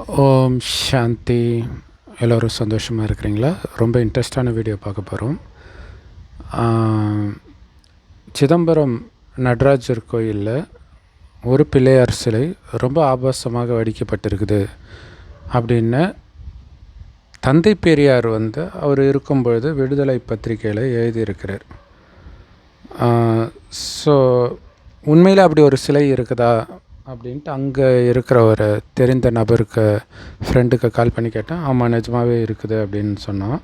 ஓம் சாந்தி. எல்லோரும் சந்தோஷமாக இருக்கிறீங்களா? ரொம்ப இன்ட்ரெஸ்டான வீடியோ பார்க்க போகிறோம். சிதம்பரம் நடராஜர் கோயிலில் ஒரு பிள்ளையார் சிலை ரொம்ப ஆபாசமாக வடிக்கப்பட்டிருக்குது அப்படின்னு தந்தை பெரியார் அவர் இருக்கும்பொழுது விடுதலை பத்திரிகையில் எழுதியிருக்கிறார். ஸோ உண்மையில் அப்படி ஒரு சிலை இருக்குதா அப்படின்ட்டு அங்கே இருக்கிற ஒரு தெரிந்த நபருக்கு ஃப்ரெண்டுக்கு கால் பண்ணி கேட்டேன். ஆமாம், நிஜமாகவே இருக்குது அப்படின்னு சொன்னான்.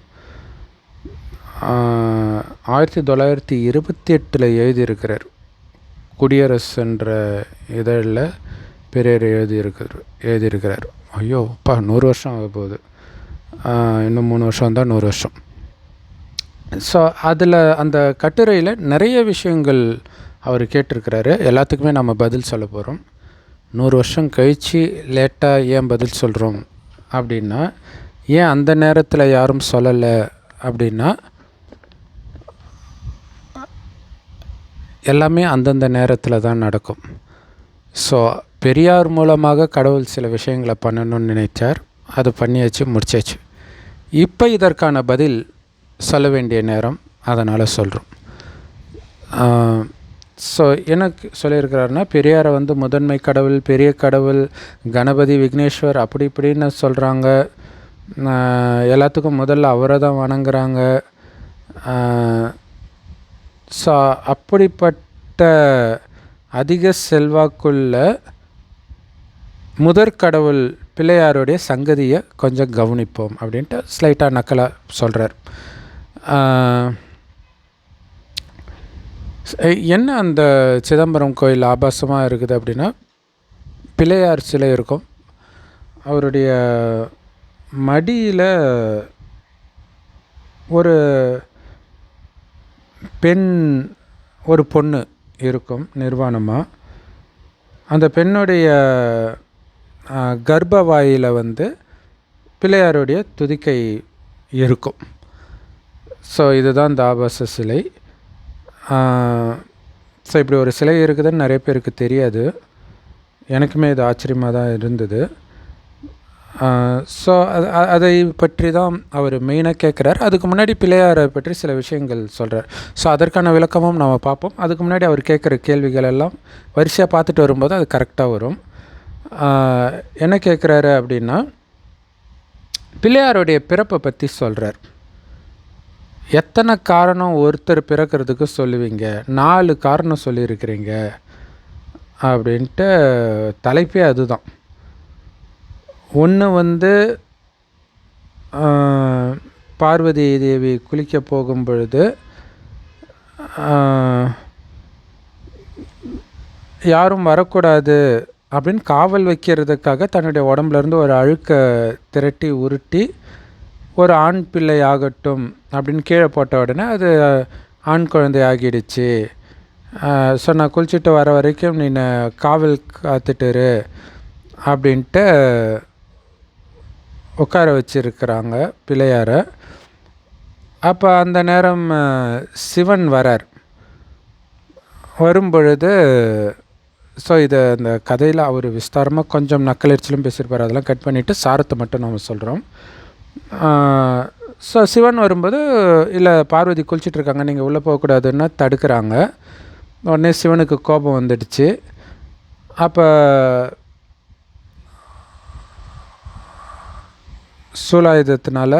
1928 எழுதியிருக்கிறார். குடியரசுன்ற இதழில் பெரியார் எழுதியிருக்கிறார். ஐயோ அப்பா, 100 வருஷம் ஆக போகுது. இன்னும் 3 வருஷம் தான் 100 வருஷம். ஸோ அதில் அந்த கட்டுரையில் நிறைய விஷயங்கள் அவர் கேட்டிருக்கிறாரு. எல்லாத்துக்குமே நம்ம பதில் சொல்ல போகிறோம். 100 வருஷம் கழித்து லேட்டாக ஏன் பதில் சொல்கிறோம் அப்படின்னா, ஏன் அந்த நேரத்தில் யாரும் சொல்லலை அப்படின்னா, எல்லாமே அந்தந்த நேரத்தில் தான் நடக்கும். ஸோ பெரியார் மூலமாக கடவுள் சில விஷயங்களை பண்ணணும்னு நினைச்சார். அது பண்ணியாச்சு, முடிச்சாச்சு. இப்போ இதற்கான பதில் சொல்ல வேண்டிய நேரம், அதனால் சொல்கிறோம். ஸோ எனக்கு சொல்லியிருக்கிறாருன்னா, பெரியாரை முதன்மை கடவுள், பெரிய கடவுள், கணபதி, விக்னேஸ்வர் அப்படி இப்படின்னு சொல்கிறாங்க. எல்லாத்துக்கும் முதல்ல அவரை தான் வணங்குறாங்க. ஸோ அப்படிப்பட்ட அதிக செல்வாக்குள்ள முதற்கடவுள் பிள்ளையாருடைய சங்கதியை கொஞ்சம் கவனிப்போம் அப்படின்ட்டு ஸ்லைட்டாக நக்கலாக சொல்கிறார். என்ன அந்த சிதம்பரம் கோயில் ஆபாசமாக இருக்குது அப்படின்னா, பிள்ளையார் சிலை இருக்கும். அவருடைய மடியில் ஒரு ஒரு பொண்ணு இருக்கும் நிர்வாணமாக. அந்த பெண்ணுடைய கர்ப்பவாயில் பிள்ளையாருடைய துதிக்கை இருக்கும். ஸோ இதுதான் இந்த ஆபாச சிலை. ஸோ இப்படி ஒரு சிலை இருக்குதுன்னு நிறைய பேருக்கு தெரியாது. எனக்குமே இது ஆச்சரியமாக தான் இருந்தது. ஸோ அதை பற்றி தான் அவர் மெயினாக கேட்குறார். அதுக்கு முன்னாடி பிள்ளையாரை பற்றி சில விஷயங்கள் சொல்கிறார். ஸோ அதற்கான விளக்கமும் நம்ம பார்ப்போம். அதுக்கு முன்னாடி அவர் கேட்குற கேள்விகள் எல்லாம் வரிசையாக பார்த்துட்டு வரும்போது அது கரெக்டாக வரும். என்ன கேட்குறாரு அப்படின்னா, பிள்ளையாருடைய பிறப்பை பற்றி சொல்கிறார். எத்தனை காரணம் ஒருத்தர் பிறக்கிறதுக்கு சொல்லுவீங்க? 4 காரணம் சொல்லியிருக்கிறீங்க அப்படின்ட்டு தலைப்பே அதுதான். ஒன்று பார்வதி தேவி குளிக்க போகும் பொழுது யாரும் வரக்கூடாது அப்படின்னு காவல் வைக்கிறதுக்காக தன்னுடைய உடம்புலேருந்து ஒரு அழுக்கை திரட்டி உருட்டி ஒரு ஆண் பிள்ளை ஆகட்டும் அப்படின்னு கீழே போட்ட உடனே அது ஆண் குழந்தை ஆகிடுச்சு. ஸோ நான் குளிச்சுட்டு வர வரைக்கும் நீ காவல் காத்துட்டுரு அப்படின்ட்டு உட்கார வச்சுருக்கிறாங்க பிள்ளையாரை. அப்போ அந்த நேரம் சிவன் வரும்பொழுது, ஸோ இதை அந்த கதையில் அவர் விஸ்தாரமாக கொஞ்சம் நக்கலெரிச்சலும் பேசியிருப்பார். அதெல்லாம் கட் பண்ணிவிட்டு சாரத்தை மட்டும் நாம் சொல்கிறோம். ஸோ சிவன் வரும்போது, இல்லை பார்வதி குளிச்சிட்ருக்காங்க, நீங்கள் உள்ளே போகக்கூடாதுன்னு தடுக்கிறாங்க. உடனே சிவனுக்கு கோபம் வந்துடுச்சு. அப்போ சூலாயுதத்தினால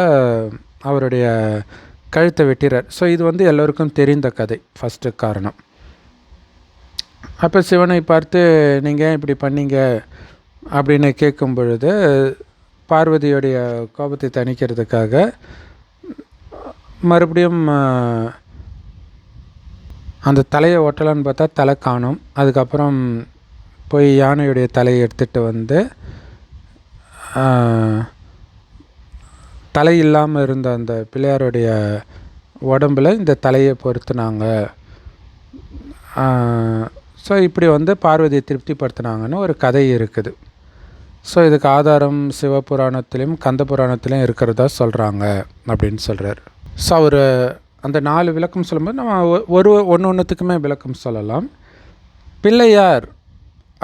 அவருடைய கழுத்தை வெட்டிறார். ஸோ இது எல்லோருக்கும் தெரிந்த கதை, ஃபஸ்ட்டு காரணம். அப்போ சிவனை பார்த்து நீங்கள் ஏன் இப்படி பண்ணீங்க அப்படின்னு கேட்கும் பொழுது, பார்வதியுடைய கோபத்தை தணிக்கிறதுக்காக மறுபடியும் அந்த தலையை ஒட்டலான்னு பார்த்தா தலை காணும். அதுக்கப்புறம் போய் யானையுடைய தலையை எடுத்துகிட்டு தலை இல்லாமல் இருந்த அந்த பிள்ளையாருடைய உடம்பில் இந்த தலையை பொருத்தினாங்க. ஸோ இப்படி பார்வதியை திருப்திப்படுத்தினாங்கன்னு ஒரு கதை இருக்குது. ஸோ இதுக்கு ஆதாரம் சிவபுராணத்திலையும் கந்த புராணத்திலையும் இருக்கிறதா சொல்கிறாங்க அப்படின்னு சொல்கிறார். ஸோ அவர் அந்த 4 விளக்கம் சொல்லும்போது நம்ம ஒன்றுத்துக்குமே விளக்கம் சொல்லலாம். பிள்ளையார்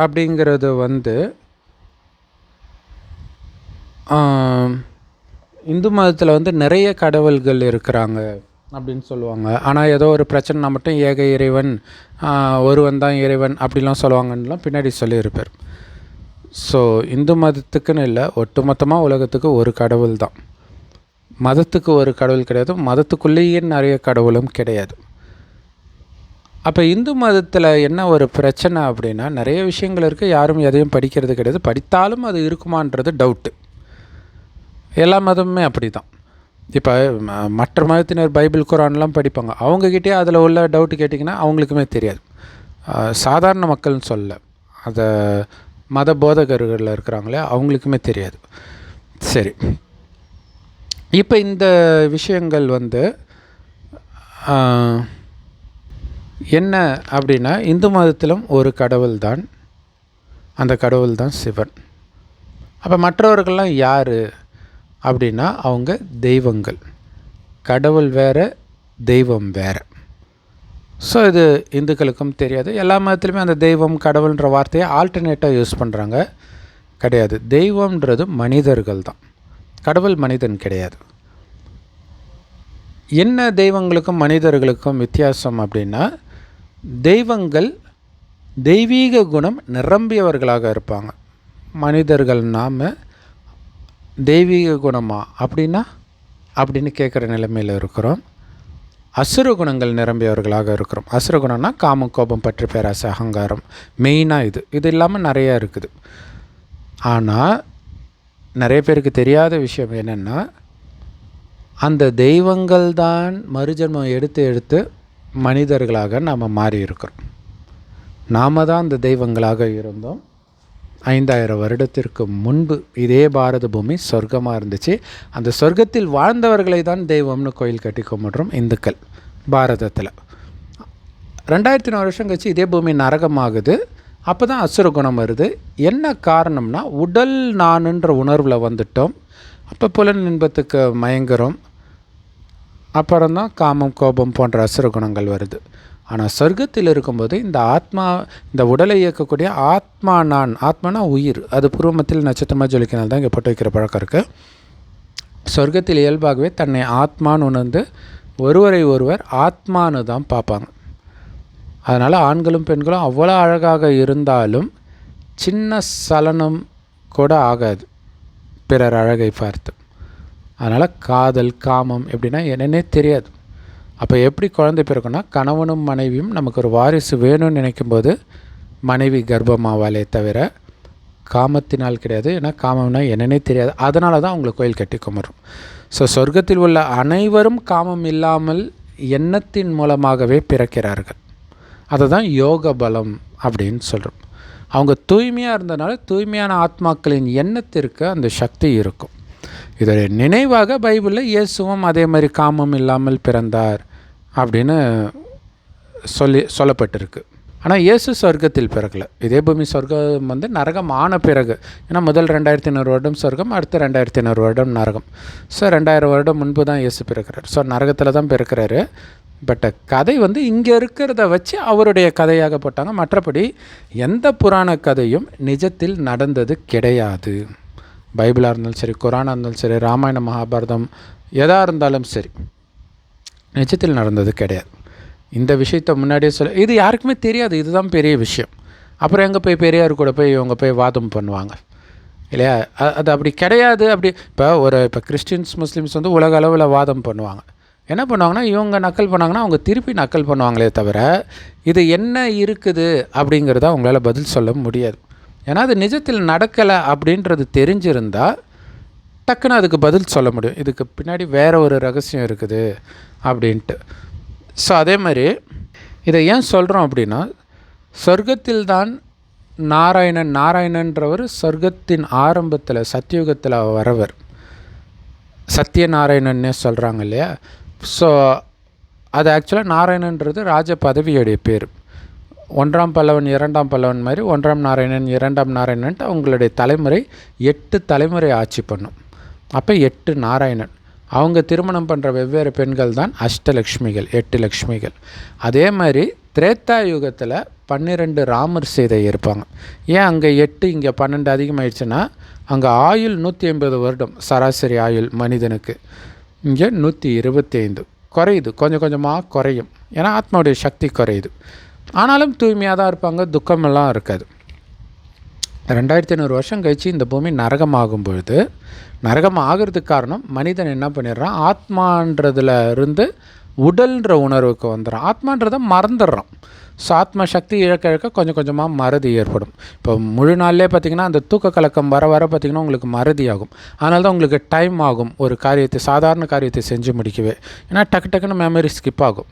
அப்படிங்கிறது இந்து மதத்தில் வந்து நிறைய கடவுள்கள் இருக்கிறாங்க அப்படின்னு சொல்லுவாங்க. ஆனால் ஏதோ ஒரு பிரச்சனைனா மட்டும் ஏக இறைவன், ஒருவன் தான் இறைவன் அப்படிலாம் சொல்லுவாங்கன்னெலாம் பின்னாடி சொல்லியிருப்பார். ஸோ இந்து மதத்துக்குன்னு இல்லை, ஒட்டுமொத்தமாக உலகத்துக்கு ஒரு கடவுள் தான். மதத்துக்கு ஒரு கடவுள் கிடையாது, மதத்துக்குள்ளேயே நிறைய கடவுளும் கிடையாது. அப்போ இந்து மதத்தில் என்ன ஒரு பிரச்சனை அப்படின்னா, நிறைய விஷயங்கள் இருக்குது, யாரும் எதையும் படிக்கிறது கிடையாது, படித்தாலும் அது இருக்குமான்றது டவுட்டு. எல்லா மதமுமே அப்படி தான். இப்போ மற்ற மதத்தினர் பைபிள் குரான்லாம் படிப்பாங்க, அவங்கக்கிட்டே அதில் உள்ள டவுட்டு கேட்டிங்கன்னா அவங்களுக்குமே தெரியாது. சாதாரண மக்கள்னு சொல்ல, அதை மத போதகர்களில் இருக்கிறாங்களே அவங்களுக்குமே தெரியாது. சரி, இப்போ இந்த விஷயங்கள் வந்து என்ன அப்படின்னா, இந்து மதத்திலும் ஒரு கடவுள் தான், அந்த கடவுள் தான் சிவன். அப்போ மற்றவர்கள்லாம் யார் அப்படின்னா, அவங்க தெய்வங்கள். கடவுள் வேறு, தெய்வம் வேறு. ஸோ இது இந்துக்களுக்கும் தெரியாது. எல்லா மதத்துலையுமே அந்த தெய்வம் கடவுள்ன்ற வார்த்தையை ஆல்டர்னேட்டாக யூஸ் பண்ணுறாங்க. கிடையாது, தெய்வம்ன்றது மனிதர்கள் தான், கடவுள் மனிதன் கிடையாது. என்ன தெய்வங்களுக்கும் மனிதர்களுக்கும் வித்தியாசம் அப்படின்னா, தெய்வங்கள் தெய்வீக குணம் நிரம்பியவர்களாக இருப்பாங்க. மனிதர்கள் நாம் தெய்வீக குணமா அப்படின்னா அப்படின்னு கேட்குற நிலைமையில் இருக்கிறோம். அசுர குணங்கள் நிரம்பியவர்களாக இருக்கிறோம். அசுர குணம்னா காமம், கோபம், பற்று, பேராசை, அகங்காரம், மெயினாக இது இல்லாமல் நிறையா இருக்குது. ஆனால் நிறைய பேருக்கு தெரியாத விஷயம் என்னென்னா, அந்த தெய்வங்கள் தான் மறுஜன்மம் எடுத்து மனிதர்களாக நாம் மாறி இருக்கிறோம். நாம் தான் அந்த தெய்வங்களாக இருந்தோம். 5000 வருடத்திற்கு முன்பு இதே பாரத பூமி சொர்க்கமாக இருந்துச்சு. அந்த சொர்க்கத்தில் வாழ்ந்தவர்களை தான் தெய்வம்னு கோயில் கட்டி கும்பிட்றோம் இந்துக்கள் பாரதத்தில். 2400 வருஷம் கழிச்சு இதே பூமி நரகமாகுது. அப்போ தான் அசுர குணம் வருது. என்ன காரணம்னா, உடல் நானுன்ற உணர்வில் வந்துட்டோம். அப்போ புலன் இன்பத்துக்கு மயங்குறோம். அப்புறம்தான் காமம், கோபம் போன்ற அசுர குணங்கள் வருது. ஆனால் சொர்க்கத்தில் இருக்கும்போது இந்த ஆத்மா, இந்த உடலை இயக்கக்கூடிய ஆத்மா நான், ஆத்மானா உயிர், அது பூர்வமத்தில் நட்சத்திரமாக ஜொலிக்கினால் தான் இங்கே போட்டு வைக்கிற பழக்கம் இருக்குது. சொர்க்கத்தில் இயல்பாகவே தன்னை ஆத்மான்னு உணர்ந்து ஒருவரை ஒருவர் ஆத்மானு தான் பார்ப்பாங்க. அதனால் ஆண்களும் பெண்களும் அவ்வளோ அழகாக இருந்தாலும் சின்ன சலனம் கூட ஆகாது பிறர் அழகை பார்த்து. அதனால் காதல், காமம் எப்படின்னா என்னன்னே தெரியாது. அப்போ எப்படி குழந்தை பிறக்குன்னா, கணவனும் மனைவியும் நமக்கு ஒரு வாரிசு வேணும்னு நினைக்கும்போது மனைவி கர்ப்பமாவாலே தவிர காமத்தினால் கிடையாது. ஏன்னா காமம்னா என்னன்னே தெரியாது. அதனால தான் அவங்களை கோயில் கட்டி கும்பிட்றோம். ஸோ சொர்க்கத்தில் உள்ள அனைவரும் காமம் இல்லாமல் எண்ணத்தின் மூலமாகவே பிறக்கிறார்கள். அதை தான் யோக பலம் அப்படின்னு சொல்கிறோம். அவங்க தூய்மையாக இருந்தனால தூய்மையான ஆத்மாக்களின் எண்ணத்திற்கு அந்த சக்தி இருக்கும். இதோட நினைவாக பைபிளில் இயேசுவும் அதே மாதிரி காமம் இல்லாமல் பிறந்தார் அப்படின்னு சொல்லப்பட்டிருக்கு. ஆனால் இயேசு சொர்க்கத்தில் பிறக்கலை. இதே பூமி சொர்க்கம் வந்து நரகம் ஆன பிறகு. ஏன்னா முதல் 2500 வருடம் சொர்க்கம், அடுத்து 2500 வருடம் நரகம். ஸோ 2000 வருடம் முன்பு தான் இயேசு பிறக்கிறார். ஸோ நரகத்தில் தான் பிறக்கிறாரு. பட் கதை வந்து இங்கே இருக்கிறத வச்சு அவருடைய கதையாக போட்டாங்க. மற்றபடி எந்த புராண கதையும் நிஜத்தில் நடந்தது கிடையாது. பைபிளாக இருந்தாலும் சரி, குரானாக இருந்தாலும் சரி, ராமாயணம், மகாபாரதம் எதாக இருந்தாலும் சரி, நிஜத்தில் நடந்தது கிடையாது. இந்த விஷயத்தை முன்னாடியே இது யாருக்குமே தெரியாது. இதுதான் பெரிய விஷயம். அப்புறம் எங்கே போய் பெரியார் கூட போய் இவங்க போய் வாதம் பண்ணுவாங்க இல்லையா? அது அப்படி கிடையாது. அப்படி இப்போ கிறிஸ்டின்ஸ், முஸ்லீம்ஸ் வந்து உலக அளவில் வாதம் பண்ணுவாங்க. என்ன பண்ணுவாங்கன்னா, இவங்க நக்கல் பண்ணாங்கன்னா அவங்க திருப்பி நக்கல் பண்ணுவாங்களே தவிர இது என்ன இருக்குது அப்படிங்கிறத அவங்களால பதில் சொல்ல முடியாது. ஏன்னா அது நிஜத்தில் நடக்கலை அப்படின்றது தெரிஞ்சிருந்தால் டக்குன்னு அதுக்கு பதில் சொல்ல முடியும். இதுக்கு பின்னாடி வேறு ஒரு ரகசியம் இருக்குது அப்படின்ட்டு. ஸோ அதே மாதிரி இதை ஏன் சொல்கிறோம் அப்படின்னா, சொர்க்கத்தில் தான் நாராயணன்றவர் சொர்க்கத்தின் ஆரம்பத்தில் சத்தியுகத்தில் வரவர், சத்யநாராயணன்னே சொல்கிறாங்க இல்லையா? ஸோ அது ஆக்சுவலாக நாராயணன்றது ராஜ பதவியுடைய பேர். 1ஆம் பல்லவன் 2ஆம் பல்லவன் மாதிரி 1ஆம் நாராயணன் 2ஆம் நாராயணன்ட்டு அவங்களுடைய தலைமுறை 8 தலைமுறை ஆட்சி பண்ணும். அப்போ 8 நாராயணன். அவங்க திருமணம் பண்ணுற வெவ்வேறு பெண்கள் தான் அஷ்டலக்ஷ்மிகள், 8 லக்ஷ்மிகள். அதே மாதிரி திரேத்தா யுகத்தில் 12 ராமர் சீதை இருப்பாங்க. ஏன் அங்கே 8 இங்கே 12 அதிகமாகிடுச்சுன்னா, அங்கே ஆயுள் 150 வருடம் சராசரி ஆயுள் மனிதனுக்கு, இங்கே 125 குறையுது, கொஞ்சம் கொஞ்சமாக குறையும். ஏன்னா ஆத்மாவுடைய சக்தி குறையுது. ஆனாலும் தூய்மையாக தான் இருப்பாங்க, துக்கமெல்லாம் இருக்காது. 2500 வருஷம் கழித்து இந்த பூமி நரகமாகும் பொழுது, நரகம் ஆகிறதுக்கு காரணம் மனிதன் என்ன பண்ணிடுறான், ஆத்மான்றதுல இருந்து உடல்ன்ற உணர்வுக்கு வந்துடுறான். ஆத்மான்றதை மறந்துடுறான். ஸோ ஆத்மா சக்தி இழக்க இழக்க கொஞ்சம் கொஞ்சமாக மறதி ஏற்படும். இப்போ முழு நாள்லேயே பார்த்திங்கன்னா அந்த தூக்க கலக்கம் வர வர பார்த்திங்கன்னா உங்களுக்கு மறதி ஆகும். அதனால தான் உங்களுக்கு டைம் ஆகும் ஒரு காரியத்தை, சாதாரண காரியத்தை செஞ்சு முடிக்கவே. ஏன்னா டக்கு டக்குன்னு மெமரி ஸ்கிப் ஆகும்.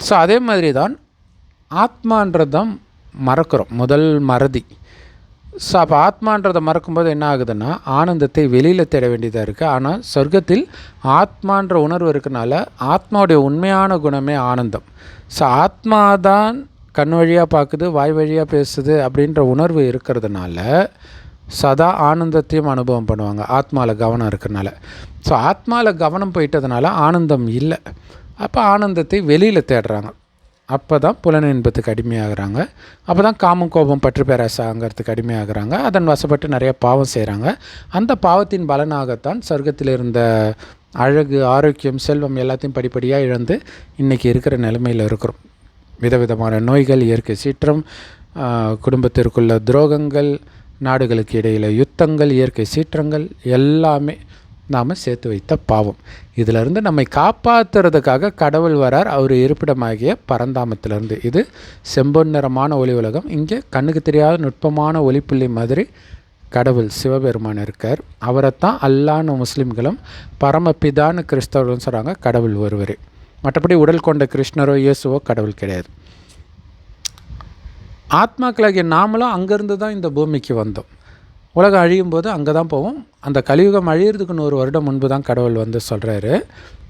ஸோ அதே மாதிரி தான் ஆத்மான்றது தான் மறக்கிறோம், முதல் மறதி. ஸோ அப்போ ஆத்மான்றதை மறக்கும்போது என்ன ஆகுதுன்னா, ஆனந்தத்தை வெளியில் தேட வேண்டியதாக இருக்குது. ஆனால் சொர்க்கத்தில் ஆத்மான்ற உணர்வு இருக்கனால ஆத்மாவுடைய உண்மையான குணமே ஆனந்தம். ஸோ ஆத்மா தான் கண் வழியாக பார்க்குது, வாய் வழியாக பேசுது அப்படின்ற உணர்வு இருக்கிறதுனால சதா ஆனந்தத்தையும் அனுபவம் பண்ணுவாங்க, ஆத்மாவில் கவனம் இருக்கிறனால. ஸோ ஆத்மாவில் கவனம் போயிட்டதுனால ஆனந்தம் இல்லை. அப்போ ஆனந்தத்தை வெளியில் தேடுறாங்க. அப்போ தான் புலன இன்பத்துக்கு அடிமையாகிறாங்க. அப்போ தான் காமம், கோபம், பற்று பேராசைங்கிறதுக்கு அடிமையாகிறாங்க. அதன் வசப்பட்டு நிறைய பாவம் செய்கிறாங்க. அந்த பாவத்தின் பலனாகத்தான் சொர்க்கத்தில் இருந்த அழகு, ஆரோக்கியம், செல்வம் எல்லாத்தையும் படிப்படியாக இழந்து இன்றைக்கி இருக்கிற நிலைமையில் இருக்கிறோம். விதவிதமான நோய்கள், இயற்கை சீற்றம், குடும்பத்திற்குள்ள துரோகங்கள், நாடுகளுக்கு இடையில் யுத்தங்கள், இயற்கை சீற்றங்கள் எல்லாமே நாம் சேர்த்து வைத்த பாவம். இதிலிருந்து நம்மை காப்பாற்றுறதுக்காக கடவுள் வரார், அவர் இருப்பிடமாகிய பரந்தாமத்திலிருந்து. இது செம்பொன்னிறமான ஒளி உலகம். இங்கே கண்ணுக்கு தெரியாத நுட்பமான ஒளிப்புள்ளி மாதிரி கடவுள் சிவபெருமான் இருக்கார். அவரைத்தான் அல்லான்னு முஸ்லீம்களும் பரமபிதான்னு கிறிஸ்தவர்களும் சொல்கிறாங்க. கடவுள் ஒருவரே. மற்றபடி உடல் கொண்ட கிருஷ்ணரோ இயேசுவோ கடவுள் கிடையாது. ஆத்மாக்களாகிய நாமளும் அங்கேருந்து தான் இந்த பூமிக்கு வந்தோம். உலகம் அழியும் போது அங்கே தான் போவோம். அந்த கலியுகம் அழியிறதுக்கு 100 வருடம் முன்பு தான் கடவுள் வந்து சொல்கிறாரு,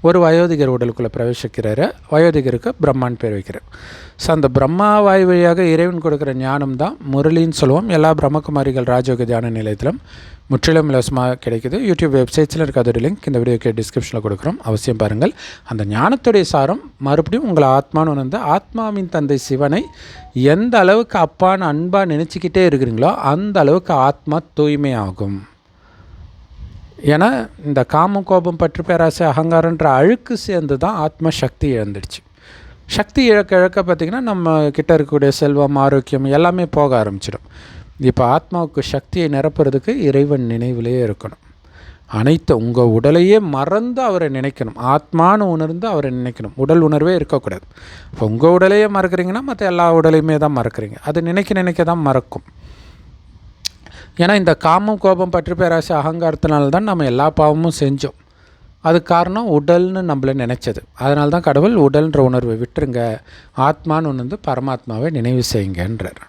ஒரு வயோதிகர் உடலுக்குள்ளே பிரவேசிக்கிறாரு. வயோதிகருக்கு பிரம்மான்னு பேர் வைக்கிறார். ஸோ அந்த பிரம்மா வாய் வழியாக இறைவன் கொடுக்குற ஞானம் தான் முரளின்னு சொல்லுவோம். எல்லா பிரம்மகுமாரிகள் ராஜயோக தியான நிலையத்திலும் முற்றிலும் இலவசமாக கிடைக்குது. யூடியூப் வெப்சைட்ஸில் இருக்க அதோட லிங்க் இந்த வீடியோக்கு டிஸ்கிரிப்ஷனில் கொடுக்குறோம், அவசியம் பாருங்கள். அந்த ஞானத்துடைய சாரம் மறுபடியும் உங்களை ஆத்மான்னு உணர்ந்து ஆத்மாவின் தந்தை சிவனை எந்த அளவுக்கு அப்பான்னு அன்பாக நினச்சிக்கிட்டே இருக்கிறீங்களோ அந்த அளவுக்கு ஆத்மா தூய்மையாகும். ஏன்னா இந்த காமம், கோபம், பற்று பேராசை, அகங்காரன்ற அழுக்கு சேர்ந்து தான் ஆத்மா சக்தி இழந்துடுச்சு. சக்தி இழக்க இழக்க பார்த்திங்கன்னா நம்ம கிட்ட இருக்கக்கூடிய செல்வம், ஆரோக்கியம் எல்லாமே போக ஆரம்பிச்சிடும். இப்போ ஆத்மாவுக்கு சக்தியை நிரப்புறதுக்கு இறைவன் நினைவிலேயே இருக்கணும். அனைத்து உங்கள் உடலையே மறந்து அவரை நினைக்கணும், ஆத்மானு உணர்ந்து அவரை நினைக்கணும். உடல் உணர்வே இருக்கக்கூடாது. இப்போ உங்கள் உடலையே மறக்கிறீங்கன்னா மற்ற எல்லா உடலையுமே தான் மறக்கிறீங்க. அது நினைக்க தான் மறக்கும். ஏன்னா இந்த காமம், கோபம், பற்று பேராசை, அகங்காரத்தினால தான் நம்ம எல்லா பாவமும் செஞ்சோம். அதுக்கு காரணம் உடல்னு நம்மளை நினச்சது. அதனால தான் கடவுள் உடல்ன்ற உணர்வை விட்டுருங்க, ஆத்மான்னு உணர்ந்து பரமாத்மாவை நினைவு செய்யுங்கன்றார்.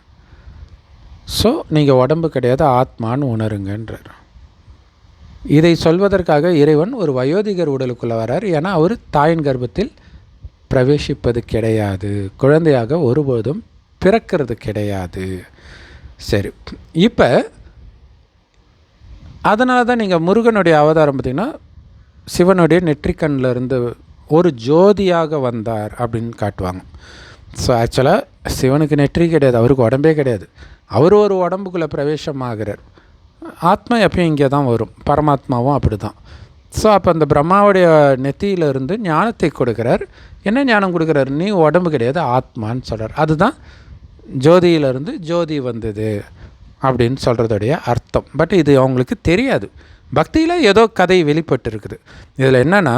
ஸோ நீங்கள் உடம்பு கிடையாது, ஆத்மான்னு உணருங்கன்றார். இதை சொல்வதற்காக இறைவன் ஒரு வயோதிகர் உடலுக்குள்ளே வரார். ஏன்னா அவர் தாயின் கர்ப்பத்தில் பிரவேசிப்பது கிடையாது, குழந்தையாக ஒருபோதும் பிறக்கிறது கிடையாது. சரி, இப்போ அதனால தான் நீங்கள் முருகனுடைய அவதாரம் பார்த்திங்கன்னா சிவனுடைய நெற்றிக்கண்ணில் இருந்து ஒரு ஜோதியாக வந்தார் அப்படின்னு காட்டுவாங்க. ஸோ ஆக்சுவலாக சிவனுக்கு நெற்றி கிடையாது, அவருக்கு உடம்பே கிடையாது. அவர் ஒரு உடம்புக்குள்ளே பிரவேசமாகிறார். ஆத்மா எப்பயும் இங்கே தான் வரும், பரமாத்மாவும் அப்படி தான். ஸோ அப்போ அந்த பிரம்மாவுடைய நெத்தியிலிருந்து ஞானத்தை கொடுக்குறார். என்ன ஞானம் கொடுக்குறாரு? நீ உடம்பு கிடையாது, ஆத்மான்னு சொல்கிறார். அதுதான் ஜோதியிலிருந்து ஜோதி வந்தது அப்படின்னு சொல்கிறதுடைய அர்த்தம். பட் இது அவங்களுக்கு தெரியாது. பக்தியில் ஏதோ கதை வெளிப்பட்டு இருக்குது. இதில் என்னென்னா,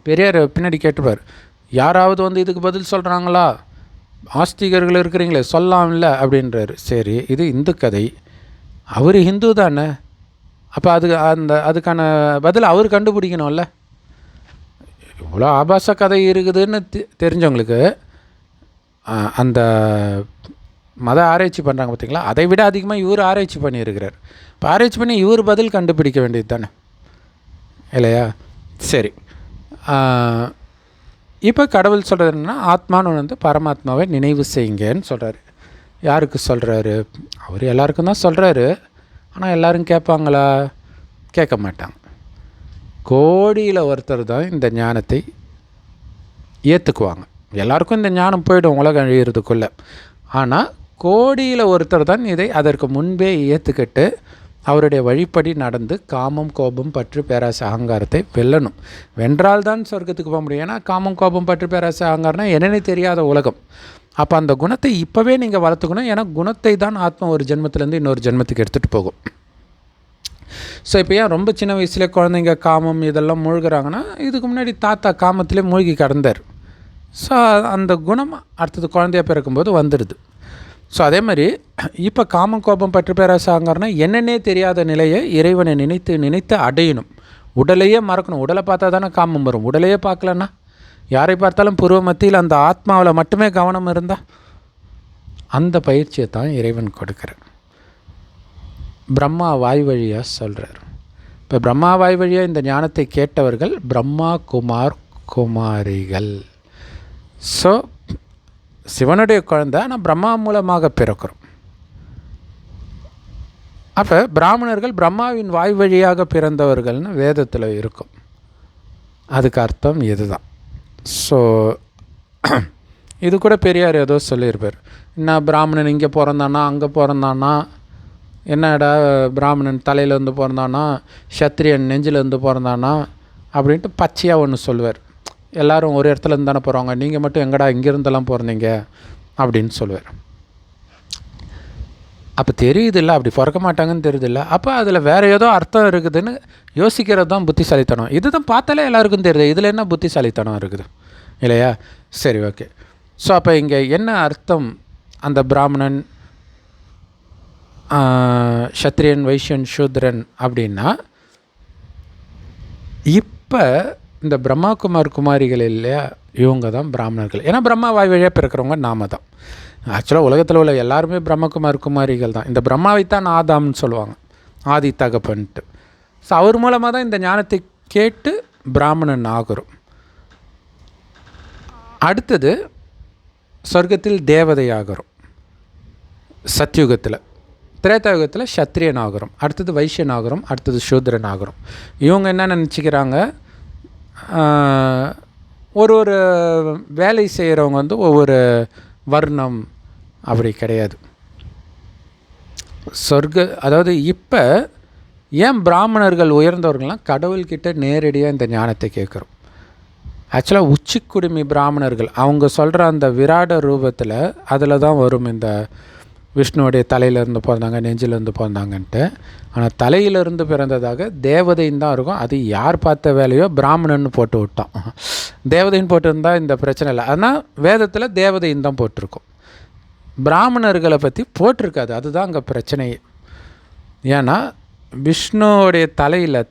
பெரியார் பின்னாடி கேட்டுப்பார், யாராவது வந்து இதுக்கு பதில் சொல்கிறாங்களா, ஆஸ்திகர்கள் இருக்கிறீங்களே சொல்லலாம்ல அப்படின்றாரு. சரி, இது இந்து கதை, அவர் ஹிந்து தானே, அப்போ அதுக்கான பதில் அவர் கண்டுபிடிக்கணும்ல. இவ்வளோ ஆபாச கதை இருக்குதுன்னு தெரிஞ்சவங்களுக்கு அந்த மத ஆராய்ச்சி பண்ணுறாங்க பார்த்திங்களா, அதை விட அதிகமாக இவர் ஆராய்ச்சி பண்ணியிருக்கிறார். இப்போ ஆராய்ச்சி பண்ணி இவர் பதில் கண்டுபிடிக்க வேண்டியது தானே இல்லையா? சரி, இப்போ கடவுள் சொல்கிறது என்னன்னா, ஆத்மான்னு வந்து பரமாத்மாவை நினைவு செய்யுங்கன்னு சொல்கிறாரு. யாருக்கு சொல்கிறாரு? அவர் எல்லாருக்கும் தான் சொல்கிறாரு. ஆனால் எல்லோரும் கேட்பாங்களா? கேட்க மாட்டாங்க. கோடியில் ஒருத்தர் தான் இந்த ஞானத்தை ஏற்றுக்குவாங்க. எல்லாருக்கும் இந்த ஞானம் போய்டும் உலகம் அழிகிறதுக்குள்ளே. ஆனால் கோடியில் ஒருத்தர் தான் இதை அதற்கு முன்பே ஏற்றுக்கிட்டு அவருடைய வழிப்படி நடந்து காமம், கோபம், பற்று, பேராசை, அகங்காரத்தை வெல்லணும். வென்றால்தான் சொர்க்கத்துக்கு போக முடியும். ஏன்னா காமம், கோபம், பற்று, பேராசை, அகங்காரம்னா என்னென்னு தெரியாத உலகம். அப்போ அந்த குணத்தை இப்போவே நீங்கள் வளர்த்துக்கணும். ஏன்னா குணத்தை தான் ஆத்மா ஒரு ஜென்மத்திலேருந்து இன்னொரு ஜென்மத்துக்கு எடுத்துகிட்டு போகும். ஸோ இப்போ ஏன் ரொம்ப சின்ன வயசுலேயே குழந்தைங்க காமம் இதெல்லாம் மூழ்கிறாங்கன்னா, இதுக்கு முன்னாடி தாத்தா காமத்திலே மூழ்கி கிடந்தார். ஸோ அந்த குணம் அடுத்தது குழந்தையாக பிறக்கும்போது வந்துடுது. ஸோ அதே மாதிரி இப்போ காமம், கோபம், பற்று, பேராசை, அகங்காரம்னா என்னென்னே தெரியாத நிலையை இறைவனை நினைத்து நினைத்து அடையணும். உடலையே மறக்கணும். உடலை பார்த்தா தானே காமம் வரும். உடலையே பார்க்கலன்னா, யாரை பார்த்தாலும் பூர்வ மத்தியில் அந்த ஆத்மாவில் மட்டுமே கவனம் இருந்தால், அந்த பயிற்சியை தான் இறைவன் கொடுக்குறார். பிரம்மா வாய் வழியாக சொல்கிறார். இப்போ பிரம்மா வாய் வழியாக இந்த ஞானத்தை கேட்டவர்கள் பிரம்மா குமார் குமாரிகள். ஸோ சிவனுடைய குழந்தை ஆனால் பிரம்மா மூலமாக பிறக்கிறோம். அப்போ பிராமணர்கள் பிரம்மாவின் வாய் வழியாக பிறந்தவர்கள்னு வேதத்தில் இருக்கும். அதுக்கு அர்த்தம் இதுதான். ஸோ இது கூட பெரியார் ஏதோ சொல்லியிருப்பார். என்ன பிராமணன் இங்கே பிறந்தானா, அங்கே பிறந்தானா, என்னடா பிராமணன் தலையிலேருந்து பிறந்தானா, சத்திரியன் நெஞ்சிலேருந்து பிறந்தானா அப்படின்ட்டு பச்சையாக ஒன்று சொல்லுவார். எல்லோரும் ஒரு இடத்துலேருந்து தானே போகிறாங்க, நீங்கள் மட்டும் எங்கடா இங்கேருந்தெல்லாம் பிறந்தீங்க அப்படின்னு சொல்லுவார். அப்போ தெரியுதில்ல, அப்படி பிறக்க மாட்டாங்கன்னு தெரியுதில்ல. அப்போ அதில் வேறு ஏதோ அர்த்தம் இருக்குதுன்னு யோசிக்கிறது தான் புத்திசாலித்தனம். இது தான் பார்த்தாலே எல்லாருக்கும் தெரியுது, இதில் என்ன புத்திசாலித்தனம் இருக்குது இல்லையா? சரி, ஓகே. ஸோ அப்போ இங்கே என்ன அர்த்தம்? அந்த பிராமணன், சத்திரியன், வைஷ்யன், சூத்ரன் அப்படின்னா, இப்போ இந்த பிரம்மா குமார் குமாரிகள் இல்லையா, இவங்க தான் பிராமணர்கள். ஏன்னா பிரம்மா வாய் வழியாக பிறக்கிறவங்க நாம தான். ஆக்சுவலாக உலகத்தில் உள்ள எல்லாருமே பிரம்மகுமார் குமாரிகள் தான். இந்த பிரம்மாவைத்தான் ஆதாம்னு சொல்லுவாங்க, ஆதி தகப்பன்ட்டு. ஸோ அவர் மூலமாக தான் இந்த ஞானத்தை கேட்டு பிராமணன் ஆகிறோம். அடுத்தது சொர்க்கத்தில் தேவதை ஆகிறோம். சத்யுகத்தில், திரேதாயுகத்தில் சத்திரியன் ஆகிறோம். அடுத்தது வைஷ்யன் ஆகிறோம். அடுத்தது சூத்ரன் ஆகிறோம். இவங்க என்ன நினச்சிக்கிறாங்க, ஒரு வேலை செய்கிறவங்க ஒவ்வொரு வர்ணம், அப்படி கிடையாது. அதாவது இப்போ ஏன் பிராமணர்கள் உயர்ந்தவர்கள்லாம் கடவுள்கிட்ட நேரடியாக இந்த ஞானத்தை கேட்குறோம். ஆக்சுவலாக உச்சிக்குடுமி பிராமணர்கள் அவங்க சொல்கிற அந்த விராட ரூபத்தில் அதில் தான் வரும் இந்த விஷ்ணுவுடைய தலையிலேருந்து பிறந்தாங்க, நெஞ்சிலேருந்து பிறந்தாங்கன்ட்டு. ஆனால் தலையிலிருந்து பிறந்ததாக தேவதைன்னு தான் இருக்கும். அது யார் பார்த்த வேலையோ பிராமணன்னு போட்டு விட்டோம். தேவதைன்னு போட்டிருந்தால் இந்த பிரச்சனை இல்லை. ஆனால் வேதத்தில் தேவதைன்னு தான் போட்டிருக்கும், பிராமணர்களை பற்றி போட்டிருக்காது. அதுதான் அங்கே பிரச்சனையே. ஏன்னா விஷ்ணுவுடைய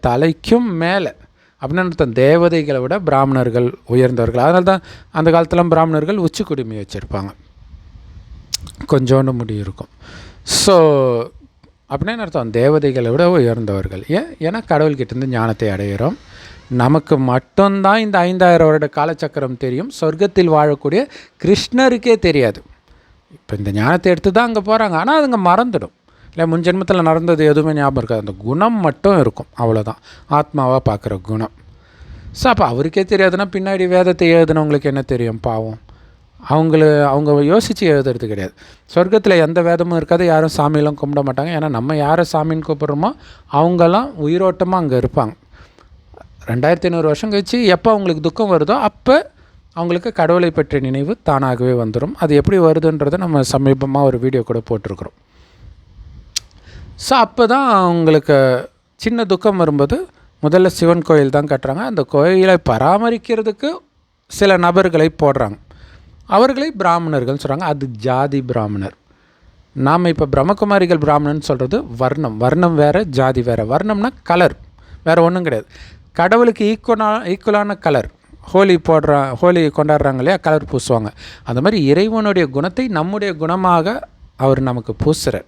தலைக்கும் மேலே அப்படின்னு தேவதைகளை விட பிராமணர்கள் உயர்ந்தவர்கள். அதனால தான் அந்த காலத்தில் பிராமணர்கள் உச்சி குடுமி வச்சுருப்பாங்க, கொஞ்சோண்டு முடி இருக்கும். ஸோ அப்படின்னு அர்த்தம், தேவதைகளை விட உயர்ந்தவர்கள். ஏன்னா கடவுள்கிட்டேருந்து ஞானத்தை அடைகிறோம். நமக்கு மட்டும்தான் இந்த 5000 வருட காலச்சக்கரம் தெரியும். சொர்க்கத்தில் வாழக்கூடிய கிருஷ்ணருக்கே தெரியாது. இப்போ இந்த ஞானத்தை எடுத்து தான் அங்கே போகிறாங்க, ஆனால் அதுங்க மறந்துடும். இல்லை முன்ஜென்மத்தில் நடந்தது எதுவுமே ஞாபகம் இருக்காது. அந்த குணம் மட்டும் இருக்கும், அவ்வளோதான். ஆத்மாவாக பார்க்குற குணம். ஸோ அப்போ அவருக்கே தெரியாதுன்னா பின்னாடி வேதத்தை எழுதுனவங்களுக்கு என்ன தெரியும்? பாவம், அவங்க யோசித்து எழுதுறது கிடையாது. சொர்க்கத்தில் எந்த வேதமும் இருக்காது, யாரும் சாமியெல்லாம் கும்பிட மாட்டாங்க. ஏன்னா நம்ம யாரை சாமின்னு கூப்பிட்றோமோ அவங்கெல்லாம் உயிரோட்டமாக அங்கே இருப்பாங்க. 2500 வருஷம் கழிச்சு எப்போ அவங்களுக்கு துக்கம் வருதோ அப்போ அவங்களுக்கு கடவுளை பற்றிய நினைவு தானாகவே வந்துடும். அது எப்படி வருதுன்றதை நம்ம சமீபமாக ஒரு வீடியோ கூட போட்டிருக்கிறோம். ஸோ அப்போ தான் அவங்களுக்கு சின்ன துக்கம் வரும்போது முதல்ல சிவன் கோயில் தான் கட்டுறாங்க. அந்த கோயிலை பராமரிக்கிறதுக்கு சில நபர்களை போடுறாங்க. அவர்களை பிராமணர்கள்னு சொல்கிறாங்க. அது ஜாதி பிராமணர். நாம் இப்போ பிரம்மகுமாரிகள் பிராமணன் சொல்கிறது வர்ணம். வர்ணம் வேறு, ஜாதி வேறு. வர்ணம்னா கலர், வேறு ஒன்றும் கிடையாது. கடவுளுக்கு ஈக்குவலான கலர். ஹோலி கொண்டாடுறாங்க இல்லையா, கலர் பூசுவாங்க. அந்த மாதிரி இறைவனுடைய குணத்தை நம்முடைய குணமாக அவர் நமக்கு பூசுகிறார்.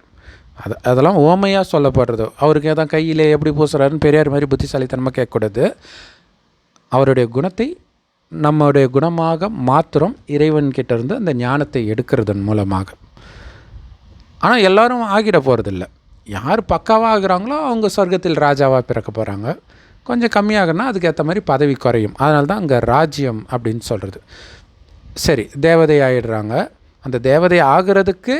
அதெல்லாம் ஓமையாக சொல்லப்படுறது. அவருக்கு எதாவது கையில் எப்படி பூசுகிறாருன்னு பெரியார் மாதிரி புத்திசாலித்தனமாக கேட்கக்கூடாது. அவருடைய குணத்தை நம்முடைய குணமாக மாத்திரம் இறைவன்கிட்ட இருந்து அந்த ஞானத்தை எடுக்கிறதன் மூலமாக. ஆனால் எல்லோரும் ஆகிட போகிறதில்ல. யார் பக்காவாக ஆகுறாங்களோ அவங்க சொர்க்கத்தில் ராஜாவாக பிறக்க போகிறாங்க. கொஞ்சம் கம்மியாகனா அதுக்கேற்ற மாதிரி பதவி குறையும். அதனால தான் அங்கே ராஜ்யம் அப்படின்னு சொல்கிறது. சரி, தேவதை ஆகிடுறாங்க. அந்த தேவதை ஆகிறதுக்கு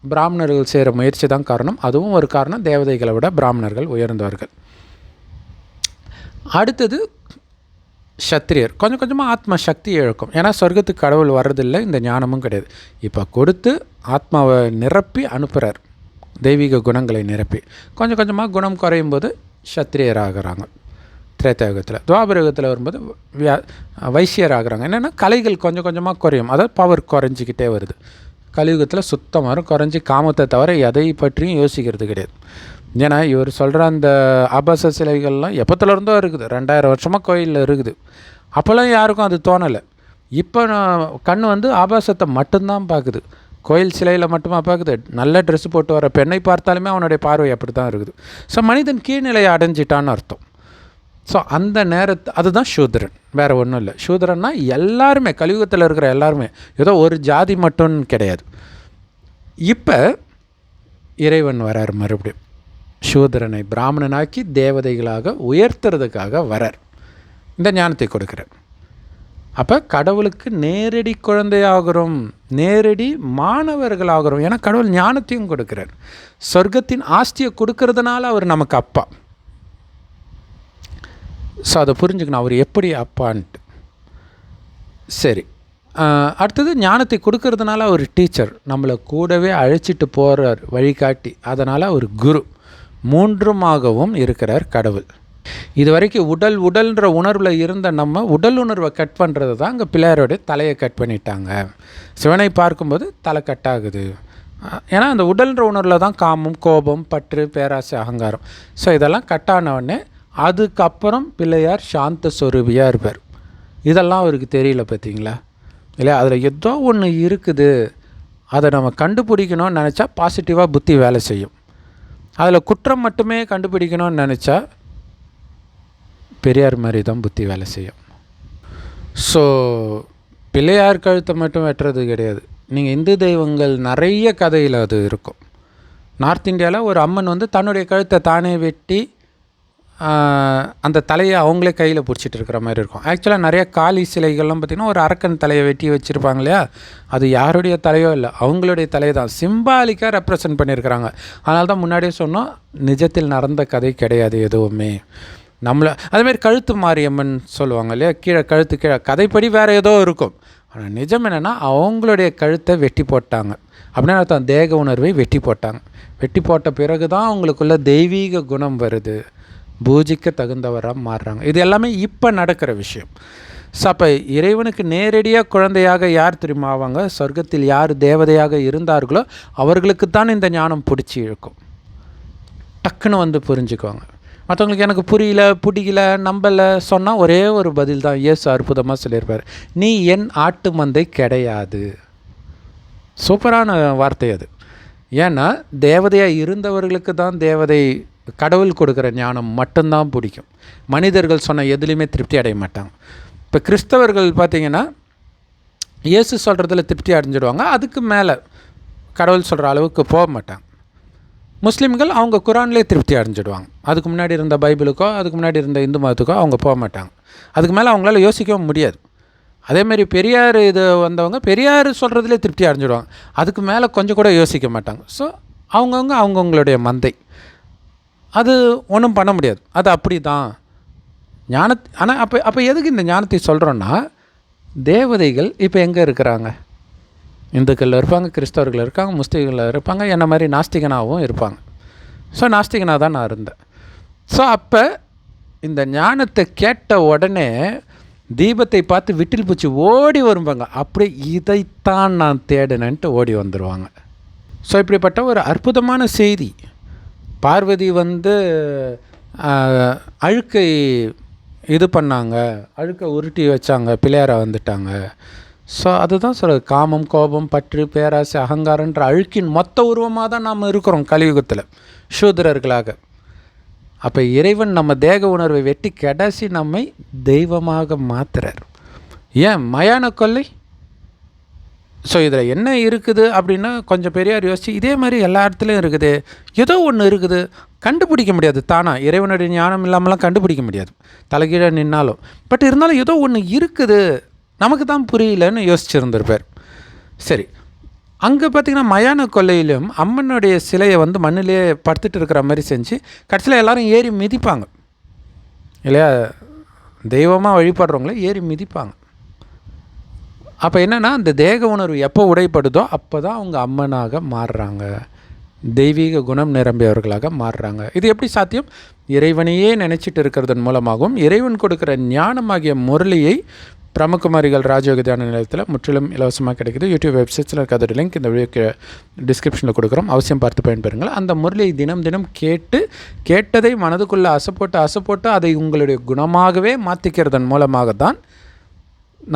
பிராமணர்கள் செய்கிற முயற்சி தான் காரணம். அதுவும் ஒரு காரணம், தேவதைகளை விட பிராமணர்கள் உயர்ந்தவர்கள். அடுத்தது சத்திரியர். கொஞ்சம் கொஞ்சமாக ஆத்ம சக்தி இழக்கும். ஏன்னா சொர்க்கத்துக்கு கடவுள் வர்றதில்லை, இந்த ஞானமும் கிடையாது. இப்போ கொடுத்து ஆத்மாவை நிரப்பி அனுப்புகிறார், தெய்வீக குணங்களை நிரப்பி. கொஞ்சம் கொஞ்சமாக குணம் குறையும் போது சத்திரியர் ஆகிறாங்க. திரேதாயுகத்தில். துவாபரயுகத்தில் வரும்போது வைசியர் ஆகிறாங்க. என்னென்னா கலைகள் கொஞ்சம் கொஞ்சமாக குறையும், அதாவது பவர் குறைஞ்சிக்கிட்டே வருது. கலியுகத்தில் சுத்தமாக குறைஞ்சி காமத்தை தவிர எதை பற்றியும் யோசிக்கிறது கிடையாது. ஏன்னா இவர் சொல்கிற அந்த ஆபாச சிலைகள்லாம் எப்போத்துலேருந்தோ இருக்குது, 2000 வருஷமாக கோயிலில் இருக்குது. அப்போல்லாம் யாருக்கும் அது தோணலை. இப்போ கண் ஆபாசத்தை மட்டும்தான் பார்க்குது, கோயில் சிலையில் மட்டுமா பார்க்குது. நல்ல ட்ரெஸ்ஸு போட்டு வர பெண்ணை பார்த்தாலுமே அவனுடைய பார்வை அப்படி தான் இருக்குது. ஸோ மனிதன் கீழ்நிலையை அடைஞ்சிட்டான்னு அர்த்தம். ஸோ அந்த அதுதான் சூத்ரன், வேறு ஒன்றும் இல்லை. சூத்ரன்னா எல்லாருமே, கலியுகத்தில் இருக்கிற எல்லாருமே, ஏதோ ஒரு ஜாதி மட்டும் கிடையாது. இப்போ இறைவன் வரார், மறுபடியும் சூத்ரனை பிராமணனாக்கி தேவதைகளாக உயர்த்துறதுக்காக வரார், இந்த ஞானத்தை கொடுக்குறார். அப்போ கடவுளுக்கு நேரடி குழந்தையாகிறோம், நேரடி மாணவர்களாகிறோம். ஏன்னா கடவுள் ஞானத்தையும் கொடுக்குறார். சொர்க்கத்தின் ஆஸ்தியை கொடுக்கறதுனால அவர் நமக்கு அப்பா. ஸோ அதை புரிஞ்சுக்கணும், அவர் எப்படி அப்பான்ட்டு. சரி, அடுத்தது ஞானத்தை கொடுக்கறதுனால அவர் டீச்சர், நம்மளை கூடவே அழைச்சிட்டு போகிறார், வழிகாட்டி. அதனால் அவர் குரு. மூன்றுமாகவும் இருக்கிறார் கடவுள். இது வரைக்கும் உடல்ன்ற உணர்வில் இருந்த நம்ம உடல் உணர்வை கட் பண்ணுறது தான் அங்கே பிள்ளையாரோடைய தலையை கட் பண்ணிட்டாங்க. சிவனை பார்க்கும்போது தலை கட்டாகுது. ஏன்னா அந்த உடல்ன்ற உணர்வில் தான் காமம், கோபம், பற்று, பேராசை, அகங்காரம். ஸோ இதெல்லாம் கட்டானவுடனே அதுக்கப்புறம் பிள்ளையார் சாந்த சொரூபியாக இருப்பார். இதெல்லாம் அவருக்கு தெரியல, பார்த்தீங்களா இல்லையா? அதில் ஏதோ ஒன்று இருக்குது, அதை நம்ம கண்டுபிடிக்கணும்னு நினச்சா பாசிட்டிவாக புத்தி வேலை செய்யும். அதில் குற்றம் மட்டுமே கண்டுபிடிக்கணும்னு நினச்சா பெரியார் மாதிரி தான் புத்தி வேலை செய்யும். ஸோ பிள்ளையார் கழுத்தை மட்டும் வெட்டுறது கிடையாது. நீங்கள் இந்து தெய்வங்கள் நிறைய கதையில் அது இருக்கும். நார்த் இந்தியாவில் ஒரு அம்மன் தன்னுடைய கழுத்தை தானே வெட்டி அந்த தலையை அவங்களே கையில் பிடிச்சிட்டு இருக்கிற மாதிரி இருக்கும். ஆக்சுவலாக நிறைய காளி சிலைகள்லாம் பார்த்திங்கன்னா ஒரு அரக்கன் தலையை வெட்டி வச்சுருப்பாங்க இல்லையா? அது யாருடைய தலையோ இல்லை, அவங்களுடைய தலையை தான் சிம்பாலிக்காக ரெப்ரசன்ட் பண்ணியிருக்கிறாங்க. அதனால தான் முன்னாடியே சொன்னோம், நிஜத்தில் நடந்த கதை கிடையாது எதுவுமே. அதுமாரி கழுத்து மாரியம்மன் சொல்லுவாங்க இல்லையா? கழுத்து கீழே கதைப்படி வேறு ஏதோ இருக்கும். ஆனால் நிஜம் என்னென்னா அவங்களுடைய கழுத்தை வெட்டி போட்டாங்க அப்படின்னு அர்த்தம். தேக உணர்வை வெட்டி போட்டாங்க. வெட்டி போட்ட பிறகு தான் அவங்களுக்குள்ள தெய்வீக குணம் வருது, பூஜிக்க தகுந்தவராக மாறுறாங்க. இது எல்லாமே இப்போ நடக்கிற விஷயம். ஸோ அப்போ இறைவனுக்கு நேரடியாக குழந்தையாக யார் தெரியுமா ஆவாங்க? சொர்க்கத்தில் யார் தேவதையாக இருந்தார்களோ அவர்களுக்கு தான் இந்த ஞானம் பிடிச்சி இழுக்கும். டக்குன்னு புரிஞ்சுக்குவாங்க. மற்றவங்களுக்கு எனக்கு புரியல, பிடிக்கல, நம்பலை சொன்னால் ஒரே ஒரு பதில் தான் இயேசு அற்புதமாக சொல்லியிருப்பார், நீ என் ஆட்டு மந்தை கிடையாது. சூப்பரான வார்த்தை அது. ஏன்னா தேவதையாக இருந்தவர்களுக்கு தான் கடவுள் கொடுக்குற ஞானம் மட்டும்தான் பிடிக்கும். மனிதர்கள் சொன்ன எதுலேயுமே திருப்தி அடைய மாட்டாங்க. இப்போ கிறிஸ்தவர்கள் பார்த்திங்கன்னா இயேசு சொல்கிறதுல திருப்தி அடைஞ்சிடுவாங்க, அதுக்கு மேலே கடவுள் சொல்கிற அளவுக்கு போக மாட்டாங்க. முஸ்லீம்கள் அவங்க குரான்லேயே திருப்தி அடைஞ்சிடுவாங்க. அதுக்கு முன்னாடி இருந்த பைபிளுக்கோ அதுக்கு முன்னாடி இருந்த இந்து மதத்துக்கோ அவங்க போக மாட்டாங்க. அதுக்கு மேலே அவங்களால யோசிக்கவும் முடியாது. அதேமாரி பெரியார் வந்தவங்க பெரியார் சொல்கிறதுலே திருப்தி அடைஞ்சிடுவாங்க, அதுக்கு மேலே கொஞ்சம் கூட யோசிக்க மாட்டாங்க. ஸோ அவங்கவுங்களுடைய மந்தை, அது ஒன்றும் பண்ண முடியாது, அது அப்படி தான் ஆனால் அப்போ எதுக்கு இந்த ஞானத்தை சொல்கிறோன்னா, தேவதைகள் இப்போ எங்கே இருக்கிறாங்க? இந்துக்களில் இருப்பாங்க, கிறிஸ்தவர்கள் இருக்காங்க, முஸ்லீம்களில் இருப்பாங்க, என்ன மாதிரி நாஸ்திகனாகவும் இருப்பாங்க. ஸோ நாஸ்திகனாக தான் நான் இருந்தேன். ஸோ அப்போ இந்த ஞானத்தை கேட்ட உடனே தீபத்தை பார்த்து விட்டில் பூச்சி ஓடி வருவாங்க, அப்படியே இதைத்தான் நான் தேடினேன்ட்டு ஓடி வந்துடுவாங்க. ஸோ இப்படிப்பட்ட ஒரு அற்புதமான செய்தி. பார்வதி அழுக்கை பண்ணாங்க, அழுக்கை உருட்டி வச்சாங்க, பிள்ளையாரை வந்துட்டாங்க. ஸோ அதுதான் சொல்கிறது, காமம், கோபம், பற்று, பேராசை, அகங்காரன்ற அழுக்கின் மொத்த உருவமாக தான் நாம் இருக்கிறோம் கலியுகத்தில் சூத்திரர்களாக. அப்போ இறைவன் நம்ம தேக உணர்வை வெட்டி கடைசி நம்மை தெய்வமாக மாற்றுறார். ஏன் மயான கொள்ளை? ஸோ இதில் என்ன இருக்குது அப்படின்னா கொஞ்சம் பெரியார் யோசிச்சு இதே மாதிரி எல்லா இடத்துலையும் இருக்குது, ஏதோ ஒன்று இருக்குது, கண்டுபிடிக்க முடியாது தானாக, இறைவனுடைய ஞானம் இல்லாமலாம் கண்டுபிடிக்க முடியாது தலைகீழ நின்னாலும். பட் இருந்தாலும் ஏதோ ஒன்று இருக்குது, நமக்கு தான் புரியலன்னு யோசிச்சுருந்துருப்பார். சரி, அங்கே பார்த்திங்கன்னா மயான கொல்லையிலும் அம்மனுடைய சிலையை வந்து மண்ணிலே படுத்துட்டு இருக்கிற மாதிரி செஞ்சு கடைசியில் எல்லோரும் ஏறி மிதிப்பாங்க இல்லையா, தெய்வமாக வழிபடுறவங்கள ஏறி மிதிப்பாங்க. அப்போ என்னென்னா அந்த தேக உணர்வு எப்போ உடைப்படுதோ அப்போ தான் அவங்க அம்மனாக மாறுறாங்க, தெய்வீக குணம் நிரம்பியவர்களாக மாறுறாங்க. இது எப்படி சாத்தியம்? இறைவனையே நினச்சிட்டு இருக்கிறதன் மூலமாகவும் இறைவன் கொடுக்குற ஞானமாகிய முரளியை பிரம்மகுமாரிகள் ராஜயோக தியான நிலையத்தில் முற்றிலும் இலவசமாக கிடைக்குது. யூடியூப் வெப்சைட்ஸில் இருக்க அதோட லிங்க் இந்த வீடியோ டிஸ்கிரிப்ஷனில் கொடுக்குறோம், அவசியம் பார்த்து பயன்பெறுங்கள். அந்த முரளியை தினம் தினம் கேட்டதை மனதுக்குள்ளே அசைப்போட்டு அதை உங்களுடைய குணமாகவே மாற்றிக்கிறதன் மூலமாக தான்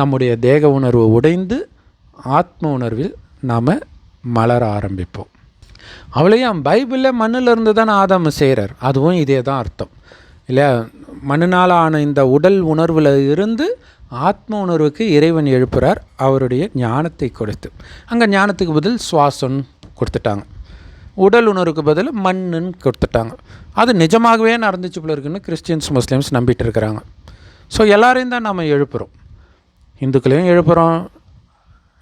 நம்முடைய தேக உணர்வு உடைந்து ஆத்ம உணர்வில் நாம் மலர ஆரம்பிப்போம். அவளையும் பைபிளில் மண்ணிலிருந்து தான் ஆதாம் செய்கிறார், அதுவும் இதே தான் அர்த்தம் இல்லையா. மண்ணினால் ஆன இந்த உடல் உணர்வில் இருந்து ஆத்ம உணர்வுக்கு இறைவன் எழுப்புகிறார் அவருடைய ஞானத்தை கொடுத்து. அங்கே ஞானத்துக்கு பதில் சுவாசம் கொடுத்துட்டாங்க, உடல் உணர்வுக்கு பதில் மண்ணுன்னு கொடுத்துட்டாங்க. அது நிஜமாகவே நடந்துச்சு போல இருக்குன்னு கிறிஸ்டியன்ஸ் முஸ்லீம்ஸ் நம்பிட்டு இருக்கிறாங்க. ஸோ எல்லாரையும் தான் நம்ம எழுப்புகிறோம், இந்துக்களையும் எழுப்புகிறோம்,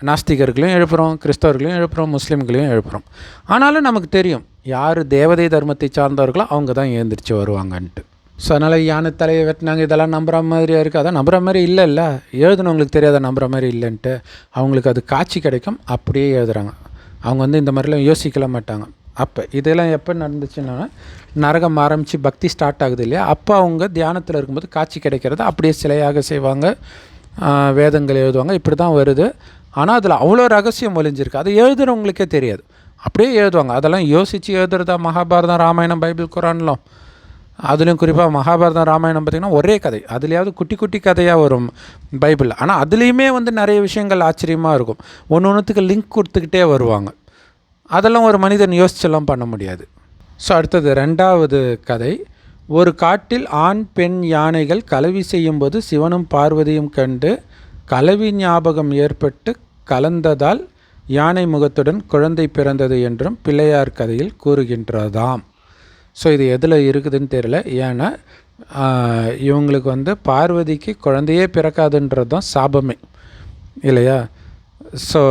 நாஸ்திகர்களையும் எழுப்புகிறோம், கிறிஸ்தவர்களையும் எழுப்புகிறோம், முஸ்லீம்களையும் எழுப்புகிறோம். ஆனாலும் நமக்கு தெரியும் யார் தேவதை தர்மத்தை சார்ந்தவர்களோ அவங்க தான் எழுந்திரிச்சு வருவாங்கன்ட்டு. ஸோ அதனால் யானை தலையை வெட்டினாங்க இதெல்லாம் நம்புகிற மாதிரியாக இருக்குது, அதான் நம்புகிற மாதிரி இல்லை எழுதுனவங்களுக்கு தெரியாத நம்புகிற மாதிரி இல்லைன்ட்டு அவங்களுக்கு அது காட்சி கிடைக்கும், அப்படியே எழுதுகிறாங்க. அவங்க வந்து இந்த மாதிரிலாம் யோசிக்கல மாட்டாங்க. அப்போ இதெல்லாம் எப்போ நடந்துச்சுன்னா நரகம் ஆரம்பித்து பக்தி ஸ்டார்ட் ஆகுது இல்லையா, அப்போ அவங்க தியானத்தில் இருக்கும்போது காட்சி கிடைக்கிறது அப்படியே சிலையாக செய்வாங்க, வேதங்கள் எழுதுவாங்க, இப்படி தான் வருது. ஆனால் அதில் அவ்வளோ ரகசியம் ஒழிஞ்சிருக்கு, அது எழுதுகிறவங்களுக்கே தெரியாது, அப்படியே எழுதுவாங்க. அதெல்லாம் யோசித்து எழுதுறதா மகாபாரதம், ராமாயணம், பைபிள், குரான்லாம். அதுலேயும் குறிப்பாக மகாபாரதம், ராமாயணம் பார்த்திங்கன்னா ஒரே கதை, அதுலேயாவது குட்டி குட்டி கதையாக வரும் பைபிள். ஆனால் அதுலேயுமே வந்து நிறைய விஷயங்கள் ஆச்சரியமாக இருக்கும், ஒன்றுத்துக்கு லிங்க் கொடுத்துக்கிட்டே வருவாங்க. அதெல்லாம் ஒரு மனிதன் யோசிச்செல்லாம் பண்ண முடியாது. ஸோ அடுத்தது 2வது கதை. ஒரு காட்டில் ஆண் பெண் யானைகள் கலவி செய்யும்போது சிவனும் பார்வதியும் கண்டு கலவி ஞாபகம் ஏற்பட்டு கலந்ததால் யானை முகத்துடன் குழந்தை பிறந்தது என்றும் பிள்ளையார் கதையில் கூறுகின்றதாம். ஸோ இது எதில் இருக்குதுன்னு தெரியல, ஏன்னா இவங்களுக்கு வந்து பார்வதிக்கு குழந்தையே பிறக்காதுன்றது தான் சாபமே இல்லையா. ஸோ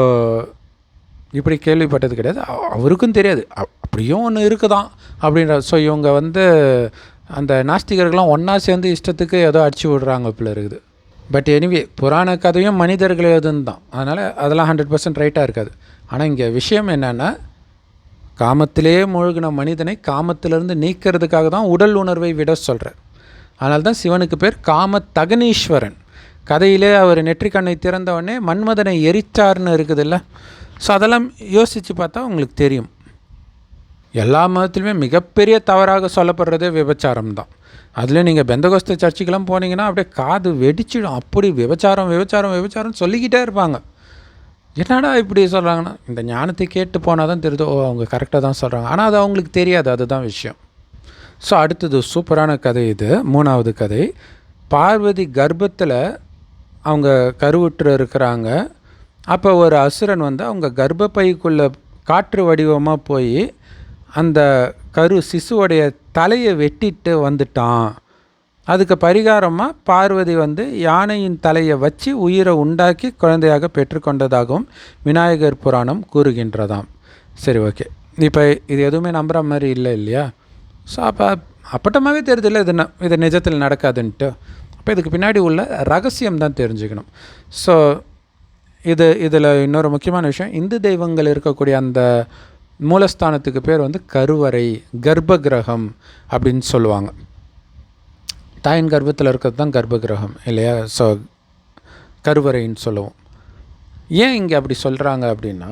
இப்படி கேள்விப்பட்டது கிடையாது, அவருக்கும் தெரியாது அப்படியும் ஒன்று இருக்குதான் அப்படின்ற. ஸோ இவங்க வந்து அந்த நாஸ்திகர்கள்லாம் ஒன்றா சேர்ந்து இஷ்டத்துக்கு ஏதோ அடிச்சு விடுறாங்க இப்படி இருக்குது. பட் எனிவே புராண கதையும் மனிதர்கள் எதுன்னு தான், அதனால் அதெல்லாம் 100% ரைட்டாக இருக்காது. ஆனால் இங்கே விஷயம் என்னென்னா காமத்திலே மூழ்கின மனிதனை காமத்திலிருந்து நீக்கிறதுக்காக தான் உடல் உணர்வை விட சொல்கிறார். அதனால தான் சிவனுக்கு பேர் காம தகனீஸ்வரன். கதையிலே அவர் நெற்றிக்கண்ணை திறந்தவொடனே மன்மதனை எரிச்சார்னு இருக்குதுல்ல. ஸோ அதெல்லாம் யோசித்து பார்த்தா உங்களுக்கு தெரியும், எல்லா மதத்துலையுமே மிகப்பெரிய தவறாக சொல்லப்படுறதே விபச்சாரம் தான். அதில் நீங்கள் பெந்தகோஸ்த சர்ச்சுக்கெல்லாம் போனீங்கன்னா அப்படியே காது வெடிச்சிடும், அப்படி விபச்சாரம் விபச்சாரம் விபச்சாரம் சொல்லிக்கிட்டே இருப்பாங்க. என்னடா இப்படி சொல்கிறாங்கன்னா இந்த ஞானத்தை கேட்டு போனால் தான் தெரியுது, ஓ அவங்க கரெக்டாக தான் சொல்கிறாங்க. ஆனால் அது அவங்களுக்கு தெரியாது, அதுதான் விஷயம். ஸோ அடுத்தது சூப்பரான கதை இது, 3வது கதை. பார்வதி கர்ப்பத்தில் அவங்க கருவுற்று இருக்கிறாங்க. அப்போ ஒரு அசுரன் வந்து அவங்க கர்ப்பப்பைக்குள்ளே காற்று வடிவமாக போய் அந்த சிசுவோடைய தலையை வெட்டிட்டு வந்துட்டான். அதுக்கு பரிகாரமாக பார்வதி வந்து யானையின் தலையை வச்சு உயிரை உண்டாக்கி குழந்தையாக பெற்றுக்கொண்டதாகவும் விநாயகர் புராணம் கூறுகின்றதாம். சரி, ஓகே. இப்போ இது எதுவுமே நம்புகிற மாதிரி இல்லை இல்லையா. ஸோ அப்போ அப்பட்டமாகவே தெரியுதில்ல இது நிஜத்தில் நடக்காதுன்ட்டு. அப்போ இதுக்கு பின்னாடி உள்ள ரகசியம் தான் தெரிஞ்சுக்கணும். ஸோ இதில் இன்னொரு முக்கியமான விஷயம், இந்து தெய்வங்கள் இருக்கக்கூடிய அந்த மூலஸ்தானத்துக்கு பேர் வந்து கருவறை, கர்ப்ப கிரகம் அப்படின்னு சொல்லுவாங்க. தாயின் கர்ப்பத்தில் இருக்கிறது தான் கர்ப்ப கிரகம் இல்லையா. ஸோ கருவறைன்னு சொல்லுவோம். ஏன் இங்கே அப்படி சொல்கிறாங்க அப்படின்னா,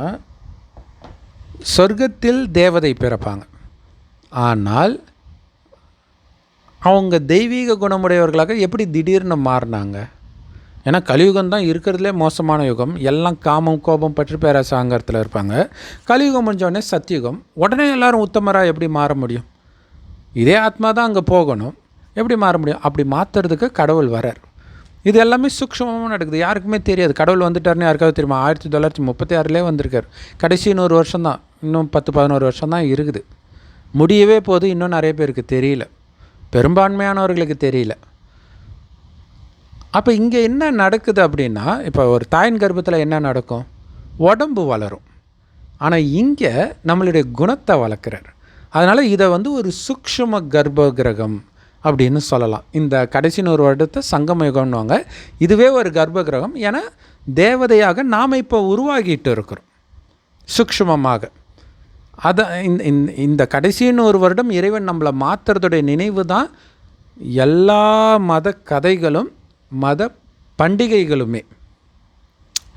சொர்க்கத்தில் தேவதை பிறப்பாங்க, ஆனால் அவங்க தெய்வீக குணமுடையவர்களாக எப்படி திடீர்னு மாறினாங்க? ஏன்னா கலியுகம் தான் இருக்கிறதுலே மோசமான யுகம், எல்லாம் காமம் கோபம் பற்றி பேராசாங்கரத்தில் இருப்பாங்க. கலியுகம் முடிஞ்சோடனே சத்தியுகம், உடனே எல்லோரும் உத்தமராக எப்படி மாற முடியும்? இதே ஆத்மா தான் அங்கே போகணும், எப்படி மாற முடியும்? அப்படி மாற்றுறதுக்கு கடவுள் வரார். இது எல்லாமே சூக்ஷ்மமாக நடக்குது, யாருக்குமே தெரியாது. கடவுள் வந்துட்டார்னு யாருக்காவது தெரியுமா? 1936 வந்திருக்கார். கடைசி 100 வருஷம்தான், இன்னும் 10-11 வருஷம் தான் இருக்குது, முடியவே போது. இன்னும் நிறைய பேருக்கு தெரியல, பெரும்பான்மையானவர்களுக்கு தெரியல. அப்போ இங்கே என்ன நடக்குது அப்படின்னா, இப்போ ஒரு தாயின் கர்ப்பத்தில் என்ன நடக்கும்? உடம்பு வளரும். ஆனால் இங்கே நம்மளுடைய குணத்தை வளர்க்குறார். அதனால் இதை ஒரு சூக்ஷ்ம கர்ப்ப கிரகம் அப்படின்னு சொல்லலாம். இந்த கடைசி 100 வருடத்தை சங்கம யுகம்னுவாங்க. இதுவே ஒரு கர்ப்ப கிரகம். ஏன்னா தேவதையாக நாம் இப்போ உருவாகிட்டு இருக்கிறோம் சூக்ஷ்மமாக. அதை இந்த கடைசி 100 வருடம் இறைவன் நம்மளை மாற்றுறதுடைய நினைவு தான் எல்லா மத கதைகளும் மத பண்டிகைகளுமே.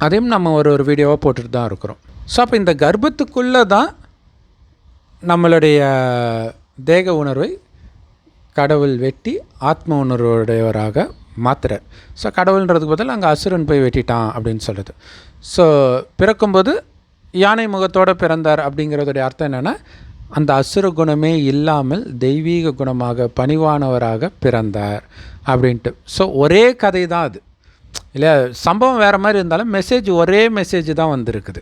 அதையும் நம்ம ஒரு வீடியோவாக போட்டுட்டு தான் இருக்கிறோம். ஸோ அப்போ இந்த கர்ப்பத்துக்குள்ளே தான் நம்மளுடைய தேக உணர்வை கடவுள் வெட்டி ஆத்ம உணர்வுடையவராக மாற்றுறார். ஸோ கடவுள்ன்றதுக்கு பதில் அங்கே அசுரன் போய் வெட்டிட்டான் அப்படின்னு சொல்லுது. ஸோ பிறக்கும்போது யானை முகத்தோடு பிறந்தார் அப்படிங்கிறதுடைய அர்த்தம் என்னென்னா, அந்த அசுர குணமே இல்லாமல் தெய்வீக குணமாக பணிவானவராக பிறந்தார் அப்படின்ட்டு. ஸோ ஒரே கதை தான் அது இல்லை, சம்பவம் வேறு மாதிரி இருந்தாலும் மெசேஜ் ஒரே மெசேஜ் தான் வந்திருக்குது.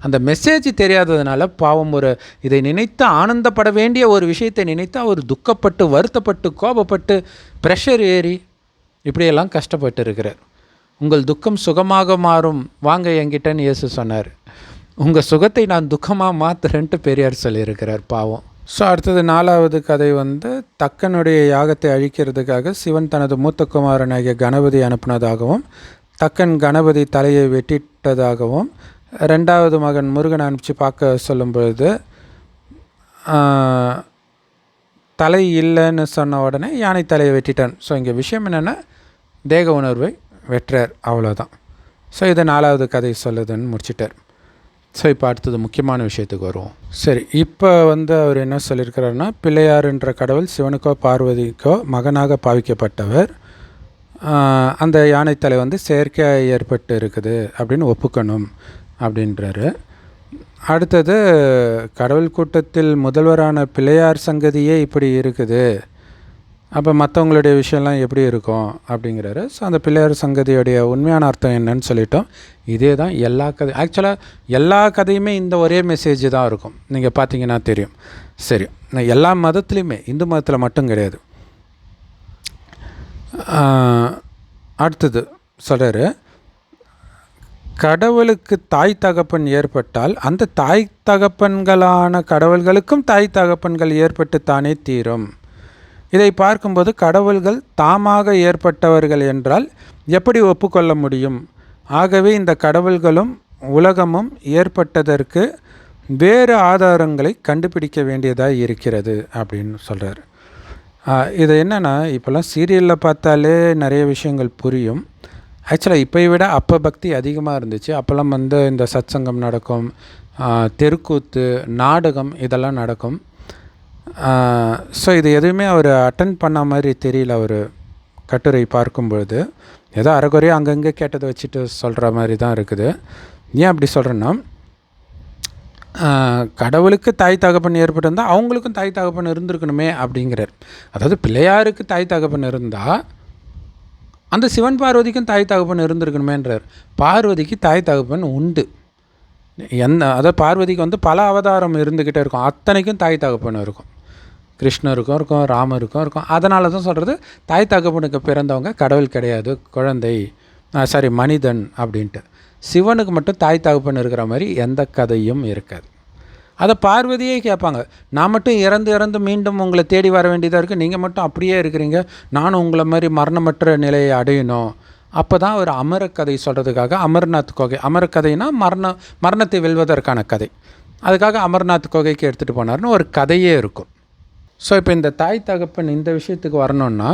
அந்த மெசேஜ் தெரியாததுனால பாவம் இதை நினைத்து ஆனந்தப்பட வேண்டிய ஒரு விஷயத்தை நினைத்து அவர் துக்கப்பட்டு வருத்தப்பட்டு கோபப்பட்டு ப்ரெஷர் ஏறி இப்படியெல்லாம் கஷ்டப்பட்டு இருக்கிறார். உங்கள் துக்கம் சுகமாக மாறும், வாங்க என்கிட்டன்னு இயேசு சொன்னார். உங்கள் சுகத்தை நான் துக்கமாக மாற்றுறேன்ட்டு பெரியார் சொல்லியிருக்கிறார் பாவம். ஸோ அடுத்தது 4வது கதை தக்கனுடைய யாகத்தை அழிக்கிறதுக்காக சிவன் தனது மூத்த குமாரனாகிய கணபதி அனுப்பினதாகவும், தக்கன் கணபதி தலையை வெட்டிட்டதாகவும், 2வது மகன் முருகன் அனுப்பிச்சு பார்க்க சொல்லும்பொழுது தலை இல்லைன்னு சொன்ன உடனே யானை தலையை வெட்டிட்டான். ஸோ இங்கே விஷயம் என்னென்னா, தேக உணர்வை வெட்டுறார், அவ்வளோதான். ஸோ இதை 4வது கதை சொல்லுதுன்னு முடிச்சிட்டார். ஸோ இப்போ அடுத்தது முக்கியமான விஷயத்துக்கு வருவோம். சரி, இப்போ அவர் என்ன சொல்லியிருக்கிறாருன்னா, பிள்ளையார்ன்ற கடவுள் சிவனுக்கோ பார்வதிக்கோ மகனாக பாவிக்கப்பட்டவர். அந்த யானைத்தலை செயற்கையாக ஏற்பட்டு இருக்குது அப்படின்னு ஒப்புக்கணும் அப்படின்றாரு. அடுத்தது, கடவுள் கூட்டத்தில் முதல்வரான பிள்ளையார் சங்கதியே இப்படி இருக்குது, அப்போ மற்றவங்களுடைய விஷயம்லாம் எப்படி இருக்கும் அப்படிங்கிறாரு. ஸோ அந்த பிள்ளையார் சங்கதியோடைய உண்மையான அர்த்தம் என்னன்னு சொல்லிட்டோம். இதே தான் எல்லா கதை, ஆக்சுவலாக எல்லா கதையுமே இந்த ஒரே மெசேஜ் தான் இருக்கும், நீங்கள் பார்த்தீங்கன்னா தெரியும். சரி, எல்லா மதத்துலேயுமே, இந்து மதத்தில் மட்டும் கிடையாது. அடுத்தது சொல்கிறாரு, கடவுளுக்கு தாய் தகப்பன் ஏற்பட்டால் அந்த தாய் தகப்பன்களான கடவுள்களுக்கும் தாய் தகப்பன்கள் ஏற்பட்டு தானே தீரும். இதை பார்க்கும்போது கடவுள்கள் தாமாக ஏற்பட்டவர்கள் என்றால் எப்படி ஒப்புக்கொள்ள முடியும்? ஆகவே இந்த கடவுள்களும் உலகமும் ஏற்பட்டதற்கு வேறு ஆதாரங்களை கண்டுபிடிக்க வேண்டியதாக இருக்கிறது அப்படின்னு சொல்கிறார். இது என்னென்னா, இப்போல்லாம் சீரியலில் பார்த்தாலே நிறைய விஷயங்கள் புரியும். ஆக்சுவலாக இப்போ விட அப்போ பக்தி அதிகமாக இருந்துச்சு. அப்போல்லாம் இந்த சத்சங்கம் நடக்கும், தெருக்கூத்து, நாடகம் இதெல்லாம் நடக்கும். ஸோ இது எதுவுமே அவர் அட்டன் பண்ண மாதிரி தெரியல. அவர் கட்டுரை பார்க்கும்பொழுது ஏதோ அரைக்குறையாக அங்கங்கே கேட்டதை வச்சுட்டு சொல்கிற மாதிரி தான் இருக்குது. ஏன் அப்படி சொல்கிறேன்னா, கடவுளுக்கு தாய் தகப்பன் ஏற்பட்டிருந்தால் அவங்களுக்கும் தாய் தகப்பன் இருந்திருக்கணுமே அப்படிங்கிறார். அதாவது பிள்ளையாருக்கு தாய் தகப்பன் இருந்தால் அந்த சிவன் பார்வதிக்கும் தாய் தகப்பன் இருந்திருக்கணுமேன்றார். பார்வதிக்கு தாய் தகப்பன் உண்டு. அதாவது பார்வதிக்கு பல அவதாரம் இருந்துக்கிட்டே இருக்கும், அத்தனைக்கும் தாய் தகப்பன் இருக்கும். கிருஷ்ணருக்கும் இருக்கும், ராமருக்கும் இருக்கும். அதனால தான் சொல்கிறது, தாய் தகப்பனுக்கு பிறந்தவங்க கடவுள் கிடையாது, குழந்தை மனிதன் அப்படின்ட்டு. சிவனுக்கு மட்டும் தாய் தகப்பன் இருக்கிற மாதிரி எந்த கதையும் இருக்காது. அதை பார்வதியே கேட்பாங்க, நான் மட்டும் இறந்து மீண்டும் உங்களை தேடி வர வேண்டியதாக இருக்குது, நீங்கள் மட்டும் அப்படியே இருக்கிறீங்க, நானும் உங்களை மாதிரி மரணமற்ற நிலையை அடையணும். அப்போ தான் ஒரு அமரக்கதை சொல்கிறதுக்காக அமர்நாத் குகை, அமரக்கதைனா மரணத்தை வெல்வதற்கான கதை, அதுக்காக அமர்நாத் குகைக்கு எடுத்துகிட்டு போனார்னு ஒரு கதையே இருக்கும். ஸோ இப்போ இந்த தாய் தகப்பன் இந்த விஷயத்துக்கு வரணுன்னா,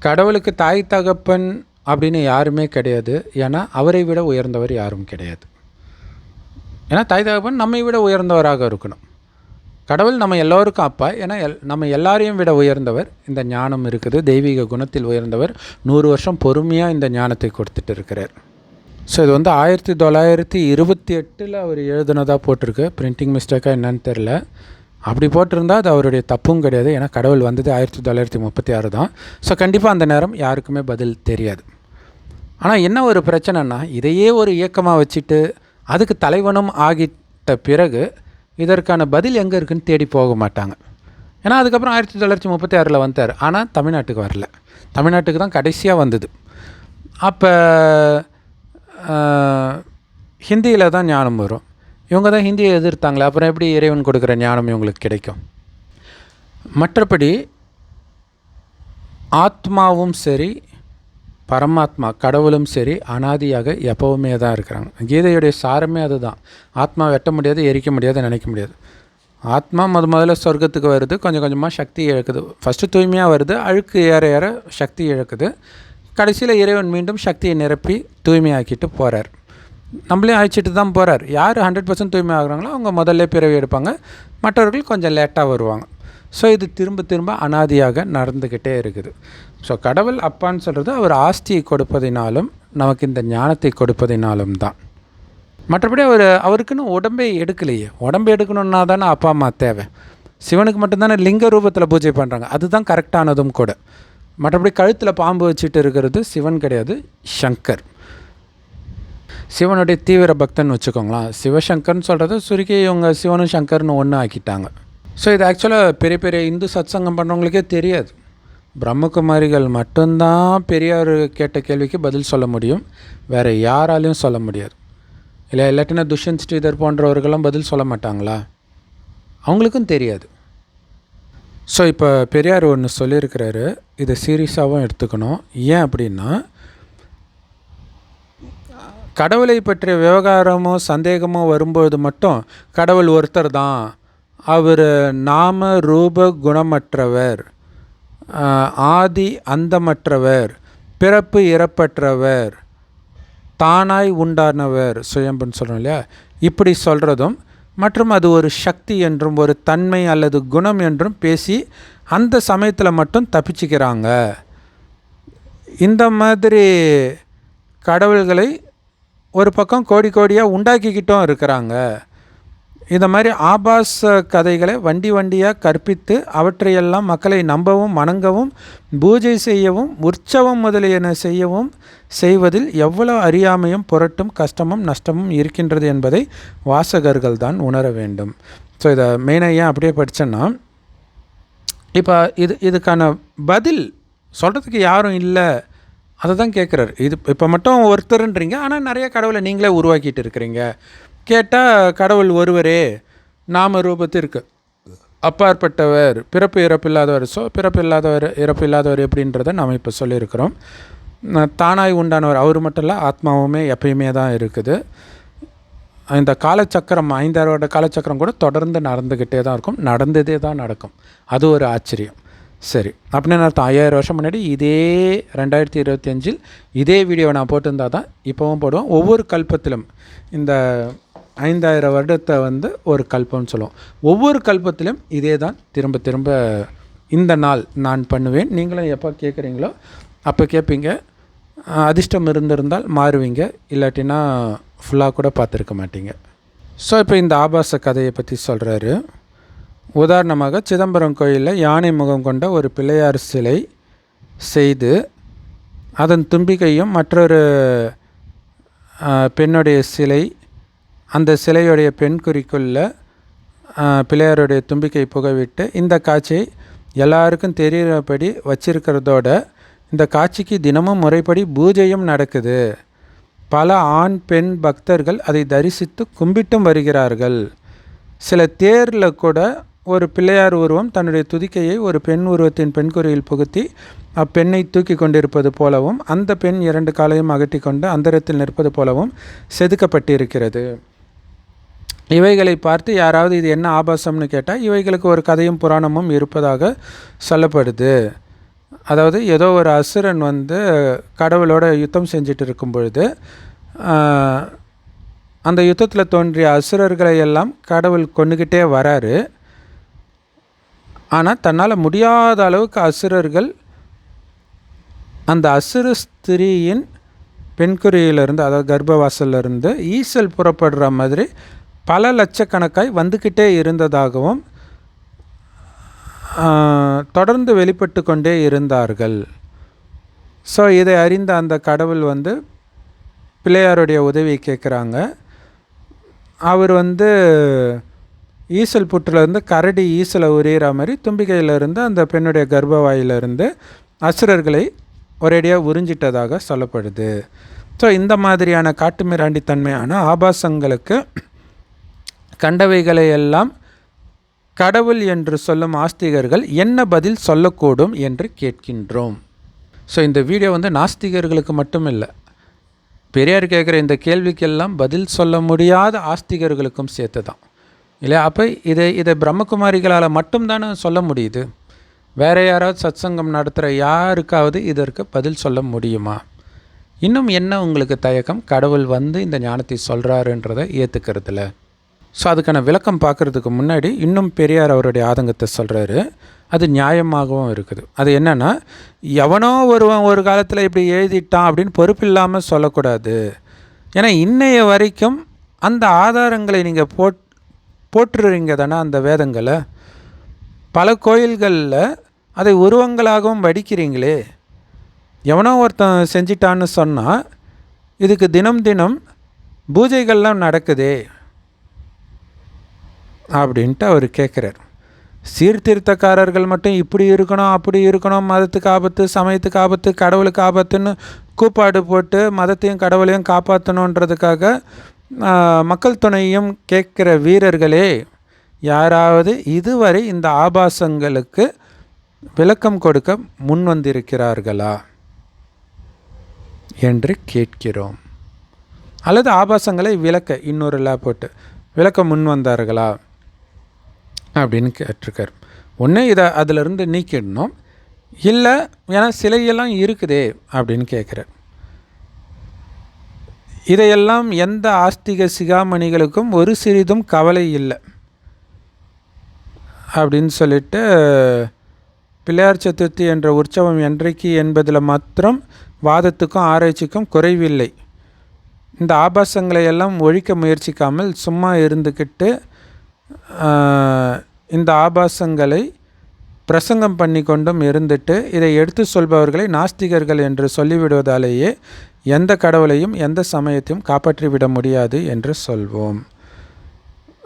கடவுளுக்கு தாய் தகப்பன் அப்படின்னு யாருமே கிடையாது. ஏன்னா அவரை விட உயர்ந்தவர் யாரும் கிடையாது. ஏன்னா தாய் தகப்பன் நம்மை விட உயர்ந்தவராக இருக்கணும். கடவுள் நம்ம எல்லோருக்கும் அப்பா, ஏன்னா நம்ம எல்லாரையும் விட உயர்ந்தவர். இந்த ஞானம் இருக்குது, தெய்வீக குணத்தில் உயர்ந்தவர். 100 வருஷம் பொறுமையாக இந்த ஞானத்தை கொடுத்துட்டு இருக்கிறார். ஸோ இது 1928 அவர் எழுதுனதாக போட்டிருக்கு, பிரிண்டிங் மிஸ்டேக்காக என்னன்னு தெரில. அப்படி போட்டிருந்தால் அது அவருடைய தப்பும் கிடையாது. ஏன்னா கடவுள் வந்தது 1936 தான். ஸோ கண்டிப்பாக அந்த நேரம் யாருக்குமே பதில் தெரியாது. ஆனால் என்ன ஒரு பிரச்சனைனா, இதையே ஒரு இயக்கமாக வச்சுட்டு அதுக்கு தலைவனும் ஆகிட்ட பிறகு இதற்கான பதில் எங்கே இருக்குதுன்னு தேடி போக மாட்டாங்க. ஏன்னா அதுக்கப்புறம் 1936 வந்தார். ஆனால் தமிழ்நாட்டுக்கு வரல. தமிழ்நாட்டுக்கு தான் கடைசியாக வந்தது. அப்போ ஹிந்தியில் தான் ஞானம் வரும். இவங்க தான் ஹிந்தியை எதிர்த்தாங்களே, அப்புறம் எப்படி இறைவன் கொடுக்குற ஞானம் இவங்களுக்கு கிடைக்கும்? மற்றபடி ஆத்மாவும் சரி, பரமாத்மா கடவுளும் சரி அனாதியாக எப்போவுமே தான் இருக்கிறாங்க. கீதையுடைய சாரமே அதுதான். ஆத்மா வெட்ட முடியாது, எரிக்க முடியாது, நினைக்க முடியாது. ஆத்மா முதல்ல சொர்க்கத்துக்கு வருது, கொஞ்சம் கொஞ்சமாக சக்தி இழக்குது. ஃபஸ்ட்டு தூய்மையாக வருது, அழுக்கு ஏற ஏற சக்தி இழக்குது. கடைசியில் இறைவன் மீண்டும் சக்தியை நிரப்பி தூய்மையாக்கிட்டு போகிறார். நம்மளே அழைச்சிட்டு தான் போகிறார். யார் 100% தூய்மை ஆகுறாங்களோ அவங்க முதல்ல பிறவி எடுப்பாங்க, மற்றவர்கள் கொஞ்சம் லேட்டாக வருவாங்க. ஸோ இது திரும்ப திரும்ப அனாதியாக நடந்துக்கிட்டே இருக்குது. ஸோ கடவுள் அப்பான்னு சொல்கிறது அவர் ஆஸ்தியை கொடுப்பதினாலும் நமக்கு இந்த ஞானத்தை கொடுப்பதினாலும் தான். மற்றபடி அவருக்குன்னு உடம்பே எடுக்கலையே. உடம்பு எடுக்கணுன்னா தானே அப்பா அம்மா தேவை. சிவனுக்கு மட்டும்தானே லிங்க ரூபத்தில் பூஜை பண்ணுறாங்க, அதுதான் கரெக்டானதும் கூட. மற்றபடி கழுத்தில் பாம்பு வச்சுட்டு இருக்கிறது சிவன் கிடையாது, சங்கர். சிவனுடைய தீவிர பக்தன் வச்சுக்கோங்களேன். சிவசங்கர்னு சொல்கிறது சுருக்கி இவங்க சிவனும் சங்கர்னு ஒன்று ஆக்கிட்டாங்க. ஸோ இது ஆக்சுவலாக பெரிய பெரிய இந்து சத்சங்கம் பண்ணுறவங்களுக்கே தெரியாது. பிரம்மகுமாரிகள் மட்டும்தான் பெரியார் கேட்ட கேள்விக்கு பதில் சொல்ல முடியும், வேறு யாராலையும் சொல்ல முடியாது. இல்லாட்டினா துஷ்யந்த் ஸ்ரீதர் போன்றவர்களும் பதில் சொல்ல மாட்டாங்களா? அவங்களுக்கும் தெரியாது. ஸோ இப்போ பெரியார் ஒன்று சொல்லியிருக்கிறாரு, இதை சீரியஸாகவும் எடுத்துக்கணும். ஏன் அப்படின்னா, கடவுளை பற்றிய விவகாரமோ சந்தேகமோ வரும்போது மட்டும் கடவுள் ஒருத்தர் தான், அவர் நாம ரூப குணமற்றவர், ஆதி அந்தமற்றவர், பிறப்பு இறப்பற்றவர், தானாய் உண்டானவர், சுயம்புன்னு சொல்கிறோம் இல்லையா, இப்படி சொல்கிறதும் மற்றும் அது ஒரு சக்தி என்றும் ஒரு தன்மை அல்லது குணம் என்றும் பேசி அந்த சமயத்தில் மட்டும் தப்பிச்சுக்கிறாங்க. இந்த மாதிரி கடவுள்களை ஒரு பக்கம் கோடி கோடியாக உண்டாக்கிக்கிட்டும் இருக்கிறாங்க. இந்த மாதிரி ஆபாச கதைகளை வண்டி வண்டியாக கற்பித்து அவற்றையெல்லாம் மக்களை நம்பவும் வணங்கவும் பூஜை செய்யவும் உற்சவம் முதலியன செய்வதில் எவ்வளவு அறியாமையும் புரட்டும் கஷ்டமும் நஷ்டமும் இருக்கின்றது என்பதை வாசகர்கள் தான் உணர வேண்டும். ஸோ இதை மெயினாக ஏன் அப்படியே படித்தேன்னா, இப்போ இதுக்கான பதில் சொல்கிறதுக்கு யாரும் இல்லை, அதை தான் கேட்குறாரு. இப்போ மட்டும் ஒருத்தருன்றீங்க, ஆனால் நிறைய கடவுளை நீங்களே உருவாக்கிட்டு இருக்கிறீங்க. கேட்டால் கடவுள் ஒருவரே, நாம ரூபத்திற்கு அப்பாற்பட்டவர், பிறப்பு இறப்பு இல்லாதவர். ஸோ பிறப்பு இல்லாதவர் இறப்பு இல்லாதவர் எப்படின்றத நாம் இப்போ சொல்லியிருக்கிறோம். தானாய் உண்டானவர் அவர் மட்டும் இல்லை, ஆத்மாவுமே எப்பயுமே தான் இருக்குது. இந்த காலச்சக்கரம் 5,000 வருட காலச்சக்கரம் கூட தொடர்ந்து நடந்துக்கிட்டே தான் இருக்கும், நடந்ததே தான் நடக்கும். அது ஒரு ஆச்சரியம். சரி, அப்படின்னு அர்த்தம் 5000 வருஷம் முன்னாடி இதே 2025 இதே வீடியோவை நான் போட்டிருந்தா தான் இப்போவும் போடுவோம். ஒவ்வொரு கல்பத்திலும் இந்த 5000 வருடத்தை ஒரு கல்பம்னு சொல்லுவோம். ஒவ்வொரு கல்பத்திலும் இதே தான் திரும்ப திரும்ப இந்த நாள் நான் பண்ணுவேன். நீங்களும் எப்போ கேட்குறீங்களோ அப்போ கேட்பீங்க. அதிர்ஷ்டம் இருந்திருந்தால் மாறுவீங்க, இல்லாட்டினா ஃபுல்லாக கூட பார்த்துருக்க மாட்டீங்க. ஸோ இப்போ இந்த ஆபாச கதையை பற்றி சொல்கிறாரு. உதாரணமாக சிதம்பரம் கோயிலில் யானை முகம் கொண்ட ஒரு பிள்ளையார் சிலை செய்து அதன் தும்பிக்கையும் மற்றொரு பெண்ணுடைய சிலை, அந்த சிலையுடைய பெண் குறிக்குள்ள பிள்ளையாருடைய தும்பிக்கை புகவிட்டு இந்த காட்சியை எல்லாருக்கும் தெரிகிறபடி வச்சிருக்கிறதோட இந்த காட்சிக்கு தினமும் முறைப்படி பூஜையும் நடக்குது. பல ஆண் பெண் பக்தர்கள் அதை தரிசித்து கும்பிட்டும் வருகிறார்கள். சில தேரில் கூட ஒரு பிள்ளையார் உருவம் தன்னுடைய துதிக்கையை ஒரு பெண் உருவத்தின் பெண்குறியில் புகுத்தி அப்பெண்ணை தூக்கி கொண்டிருப்பது போலவும் அந்த பெண் 2 காலையும் அகட்டி கொண்டு அந்தரத்தில் நிற்பது போலவும் செதுக்கப்பட்டிருக்கிறது. இவைகளை பார்த்து யாராவது இது என்ன ஆபாசம்னு கேட்டால் இவைகளுக்கு ஒரு கதையும் புராணமும் இருப்பதாக சொல்லப்படுது. அதாவது ஏதோ ஒரு அசுரன் கடவுளோட யுத்தம் செஞ்சுட்டு இருக்கும் பொழுது அந்த யுத்தத்தில் தோன்றிய அசுரர்களை எல்லாம் கடவுள் கொண்டுக்கிட்டே வராரு. ஆனால் தன்னால் முடியாத அளவுக்கு அசுரர்கள் அந்த அசுர ஸ்திரீயின் பெண்குறியிலிருந்து, அதாவது கர்ப்பவாசலிருந்து ஈசல் புறப்படுற மாதிரி பல லட்சக்கணக்காய் வந்துக்கிட்டே இருந்ததாகவும் தொடர்ந்து வெளிப்பட்டு கொண்டே இருந்தார்கள். ஸோ இதை அறிந்த அந்த கடவுள் வந்து பிள்ளையாருடைய உதவியை கேட்குறாங்க. அவர் வந்து ஈசல் புற்றிலேருந்து கரடி ஈசலை உரிகிற மாதிரி தும்பிக்கையிலிருந்து அந்த பெண்ணுடைய கர்ப்பவாயிலிருந்து அசுரர்களை ஒரேடியாக உறிஞ்சிட்டதாக சொல்லப்படுது. ஸோ இந்த மாதிரியான காட்டுமிராண்டித்தன்மையான ஆபாசங்களுக்கு கண்டவைகளை எல்லாம் கடவுள் என்று சொல்லும் ஆஸ்திகர்கள் என்ன பதில் சொல்லக்கூடும் என்று கேட்கின்றோம். ஸோ இந்த வீடியோ வந்து நாஸ்திகர்களுக்கு மட்டும் இல்லை, பெரியார் கேட்குற இந்த கேள்விக்கெல்லாம் பதில் சொல்ல முடியாத ஆஸ்திகர்களுக்கும் சேர்த்து தான் இல்லையா? அப்போ இதை பிரம்மகுமாரிகளால் மட்டும்தானே சொல்ல முடியுது. வேறு யாராவது சத்சங்கம் நடத்துகிற யாருக்காவது இதற்கு பதில் சொல்ல முடியுமா? இன்னும் என்ன உங்களுக்கு தயக்கம் கடவுள் வந்து இந்த ஞானத்தை சொல்கிறாருன்றதை ஏற்றுக்கிறதுல? ஸோ அதுக்கான விளக்கம் பார்க்குறதுக்கு முன்னாடி இன்னும் பெரியார் அவருடைய ஆதங்கத்தை சொல்கிறாரு. அது நியாயமாகவும் இருக்குது. அது என்னென்னா, எவனோ ஒரு காலத்தில் இப்படி எழுதிட்டான் அப்படின்னு பொறுப்பில்லாமல் சொல்லக்கூடாது. ஏன்னா இன்னைய வரைக்கும் அந்த ஆதாரங்களை நீங்கள் போட்டுருவீங்க தானே அந்த வேதங்களை. பல கோயில்களில் அதை உருவங்களாகவும் வடிக்கிறீங்களே. எவனோ ஒருத்தன் செஞ்சிட்டான்னு சொன்னால் இதுக்கு தினம் தினம் பூஜைகள்லாம் நடக்குதே அப்படின்ட்டு அவர் கேட்குறார். சீர்திருத்தக்காரர்கள் மட்டும் இப்படி இருக்கணும் அப்படி இருக்கணும், மதத்துக்கு ஆபத்து, சமயத்துக்கு ஆபத்து, கடவுளுக்கு ஆபத்துன்னு கூப்பாடு போட்டு மதத்தையும் கடவுளையும் காப்பாற்றணுன்றதுக்காக மக்கள் துணையும் கேட்குற வீரர்களே, யாராவது இதுவரை இந்த ஆபாசங்களுக்கு விளக்கம் கொடுக்க முன் வந்திருக்கிறார்களா என்று கேட்கிறோம். அல்லது ஆபாசங்களை விளக்க இன்னொரு போட்டு விளக்க முன் வந்தார்களா அப்படின்னு கேட்டிருக்கார். ஒன்று இதை அதிலிருந்து நீக்கிடணும், இல்லை ஏன்னா சிலையெல்லாம் இருக்குதே அப்படின்னு கேட்குறார். இதையெல்லாம் எந்த ஆஸ்திக சிகாமணிகளுக்கும் ஒரு சிறிதும் கவலை இல்லை அப்படின்னு சொல்லிட்டு, பிள்ளையார் சதுர்த்தி என்ற உற்சவம் என்றைக்கு என்பதில் மாத்திரம் வாதத்துக்கும் ஆராய்ச்சிக்கும் குறைவில்லை. இந்த ஆபாசங்களை எல்லாம் ஒழிக்க முயற்சிக்காமல் சும்மா இருந்துக்கிட்டு இந்த ஆபாசங்களை பிரசங்கம் பண்ணி கொண்டும் இருந்துட்டு இதை எடுத்து சொல்பவர்களை நாஸ்திகர்கள் என்று சொல்லிவிடுவதாலேயே எந்த கடவுளையும் எந்த சமயத்தையும் காப்பாற்றிவிட முடியாது என்று சொல்வோம்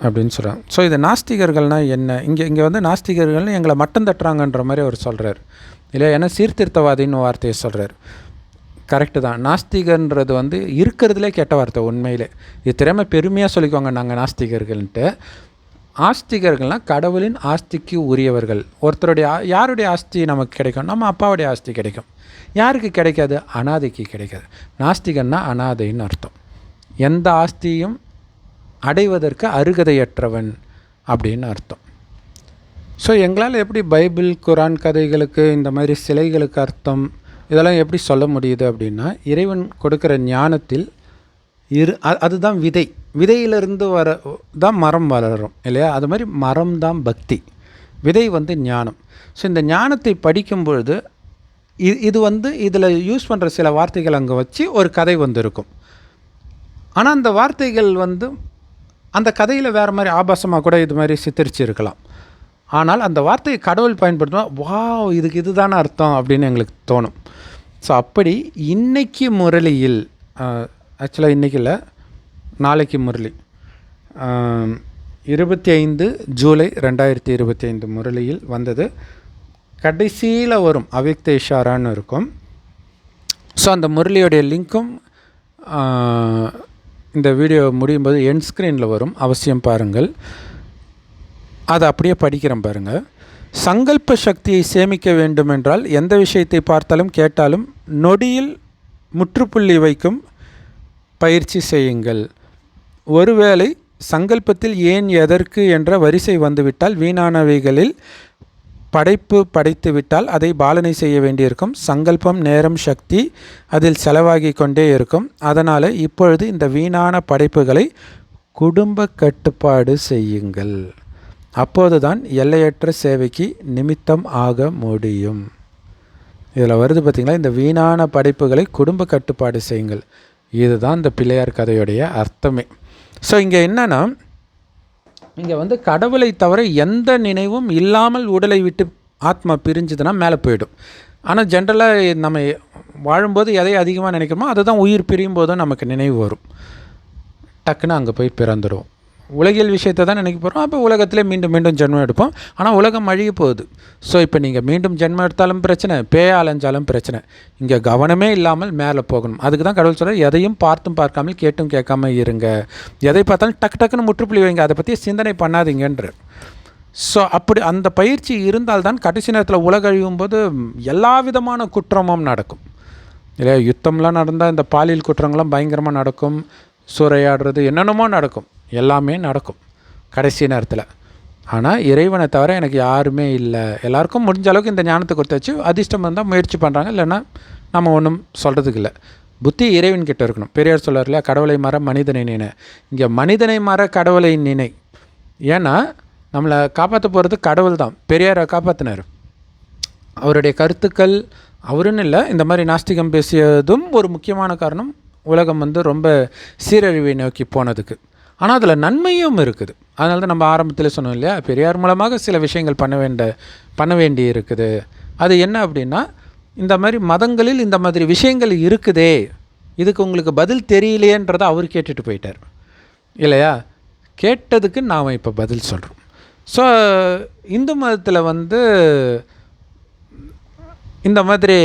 அப்படின்னு சொல்கிறாங்க. ஸோ இது நாஸ்திகர்கள்னால் என்ன? இங்கே வந்து நாஸ்திகர்கள்னு எங்களை மட்டம் தட்டுறாங்கன்ற மாதிரி அவர் சொல்கிறார் இல்லையா? ஏன்னா சீர்திருத்தவாதின்னு வார்த்தையை சொல்கிறார். கரெக்டு தான். நாஸ்திகன்றது வந்து இருக்கிறதுலே கெட்ட வார்த்தை உண்மையிலே. இது திறமை பெருமையாக சொல்லிக்கோங்க நாங்கள் நாஸ்திகர்கள்ன்ட்டு. ஆஸ்திகர்கள்னால் கடவுளின் ஆஸ்திக்கு உரியவர்கள். ஒருத்தருடைய யாருடைய ஆஸ்தி நமக்கு கிடைக்கும்? நம்ம அப்பாவுடைய ஆஸ்தி கிடைக்கும். யாருக்கு கிடைக்காது? அனாதைக்கு கிடைக்காது. நாஸ்திகன்னா அனாதைன்னு அர்த்தம். எந்த ஆஸ்தியும் அடைவதற்கு அருகதையற்றவன் அப்படின்னு அர்த்தம். ஸோ எங்களால் எப்படி பைபிள் குரான் கதைகளுக்கு இந்த மாதிரி சிலைகளுக்கு அர்த்தம் இதெல்லாம் எப்படி சொல்ல முடியுது அப்படின்னா, இறைவன் கொடுக்குற ஞானத்தில் அதுதான் விதை. விதையிலிருந்து தான் மரம் வளரும் இல்லையா? அது மாதிரி மரம் தான் பக்தி, விதை வந்து ஞானம். ஸோ இந்த ஞானத்தை படிக்கும்பொழுது இது வந்து இதில் யூஸ் பண்ணுற சில வார்த்தைகள் அங்கே வச்சு ஒரு கதை வந்து இருக்கும். ஆனால் அந்த வார்த்தைகள் வந்து அந்த கதையில் வேறு மாதிரி ஆபாசமாக கூட இது மாதிரி சித்தரித்து இருக்கலாம். ஆனால் அந்த வார்த்தையை கடவுள் பயன்படுத்தினா இதுக்கு இதுதானே அர்த்தம் அப்படின்னு எங்களுக்கு தோணும். ஸோ அப்படி இன்றைக்கி முரளியில், ஆக்சுவலாக இன்றைக்கி இல்லை நாளைக்கு முரளி, 25 ஜூலை 2025 முரளியில் வந்தது. கடைசியில் வரும் அவ்யக்த இஷாரான்னு இருக்கும். ஸோ அந்த முரளியோடைய லிங்க்கும் இந்த வீடியோ முடியும் போது எண்ட் ஸ்க்ரீனில் வரும், அவசியம் பாருங்கள். அதை அப்படியே படிக்கிறேன் பாருங்கள். சங்கல்ப சக்தியை சேமிக்க வேண்டுமென்றால் எந்த விஷயத்தை பார்த்தாலும் கேட்டாலும் நொடியில் முற்றுப்புள்ளி வைக்கும் பயிற்சி செய்யுங்கள். ஒருவேளை சங்கல்பத்தில் ஏன் எதற்கு என்ற வரிசை வந்துவிட்டால் வீணானவைகளில் படைத்துவிட்டால் அதை பாலனை செய்ய வேண்டியிருக்கும். சங்கல்பம், நேரம், சக்தி அதில் செலவாகி கொண்டே இருக்கும். அதனால் இப்பொழுது இந்த வீணான படைப்புகளை குடும்ப கட்டுப்பாடு செய்யுங்கள். அப்போது தான் எல்லையற்ற சேவைக்கு நிமித்தம் ஆக முடியும். இதில் வருது பார்த்திங்களா, இந்த வீணான படைப்புகளை குடும்ப கட்டுப்பாடு செய்யுங்கள். இதுதான் இந்த பிள்ளையார் கதையுடைய அர்த்தமே. ஸோ இங்கே என்னென்னா, இங்கே வந்து கடவுளை தவிர எந்த நினைவும் இல்லாமல் உடலை விட்டு ஆத்மா பிரிஞ்சுதுன்னா மேலே போயிடும். ஆனால் ஜென்ரலாக நம்ம வாழும்போது எதை அதிகமாக நினைக்கிறோமோ அதுதான் உயிர் பிரியும் போதும் நமக்கு நினைவு வரும். டக்குன்னு அங்கே போய் பிறந்துடும். உலகியல் விஷயத்தை தான் நினைக்க போகிறோம். அப்போ உலகத்திலே மீண்டும் மீண்டும் ஜென்மம் எடுப்போம். ஆனால் உலகம் அழிய போகுது. ஸோ இப்போ நீங்கள் மீண்டும் ஜென்மம் எடுத்தாலும் பிரச்சனை, பேய அலைஞ்சாலும் பிரச்சனை. இங்கே கவனமே இல்லாமல் மேலே போகணும். அதுக்கு தான் கடவுள் சொல்கிறார், எதையும் பார்த்தும் பார்க்காமல் கேட்டும் கேட்காம இருங்க. எதை பார்த்தாலும் டக்குன்னு முற்றுப்புள்ளி வைங்க, அதை பற்றி சிந்தனை பண்ணாதீங்கன்ற. ஸோ அப்படி அந்த பயிற்சி இருந்தால்தான் கடைசி நேரத்தில் உலக அழியும் போது எல்லா விதமான குற்றமும் நடக்கும் இல்லையா. யுத்தம்லாம் நடந்தால் இந்த பாலியல் குற்றங்கள்லாம் பயங்கரமாக நடக்கும். சூறையாடுறது என்னென்னமோ நடக்கும். எல்லாமே நடக்கும் கடைசி நேரத்தில். ஆனால் இறைவனை தவிர எனக்கு யாருமே இல்லை. எல்லாருக்கும் முடிஞ்ச அளவுக்கு இந்த ஞானத்தை கொடுத்து வச்சு அதிர்ஷ்டம் வந்தால் முயற்சி பண்ணுறாங்க. இல்லைன்னா நம்ம ஒன்றும் சொல்கிறதுக்கு இல்லை. புத்தி இறைவன்கிட்ட இருக்கணும். பெரியார் சொல்கிறார் இல்லையா, கடவுளை மற மனிதனை நினை. இங்கே மனிதனை மற கடவுளை நினை. ஏன்னா நம்மளை காப்பாற்ற போகிறது கடவுள் தான். பெரியாரை காப்பாற்றினார். அவருடைய கருத்துக்கள் அவருன்னு இல்லை, இந்த மாதிரி நாஸ்திகம் பேசியதும் ஒரு முக்கியமான காரணம் உலகம் ரொம்ப சீரழிவை நோக்கி போனதுக்கு. ஆனால் அதில் நன்மையும் இருக்குது. அதனால தான் நம்ம ஆரம்பத்தில் சொன்னோம் இல்லையா, பெரியார் மூலமாக சில விஷயங்கள் பண்ண வேண்டி இருக்குது. அது என்ன அப்படின்னா, இந்த மாதிரி மதங்களில் இந்த மாதிரி விஷயங்கள் இருக்குதே, இதுக்கு உங்களுக்கு பதில் தெரியலையேன்றதை அவர் கேட்டுட்டு போயிட்டார் இல்லையா. கேட்டதுக்கு நாம் இப்போ பதில் சொல்கிறோம். ஸோ இந்து மதத்தில் இந்த மாதிரி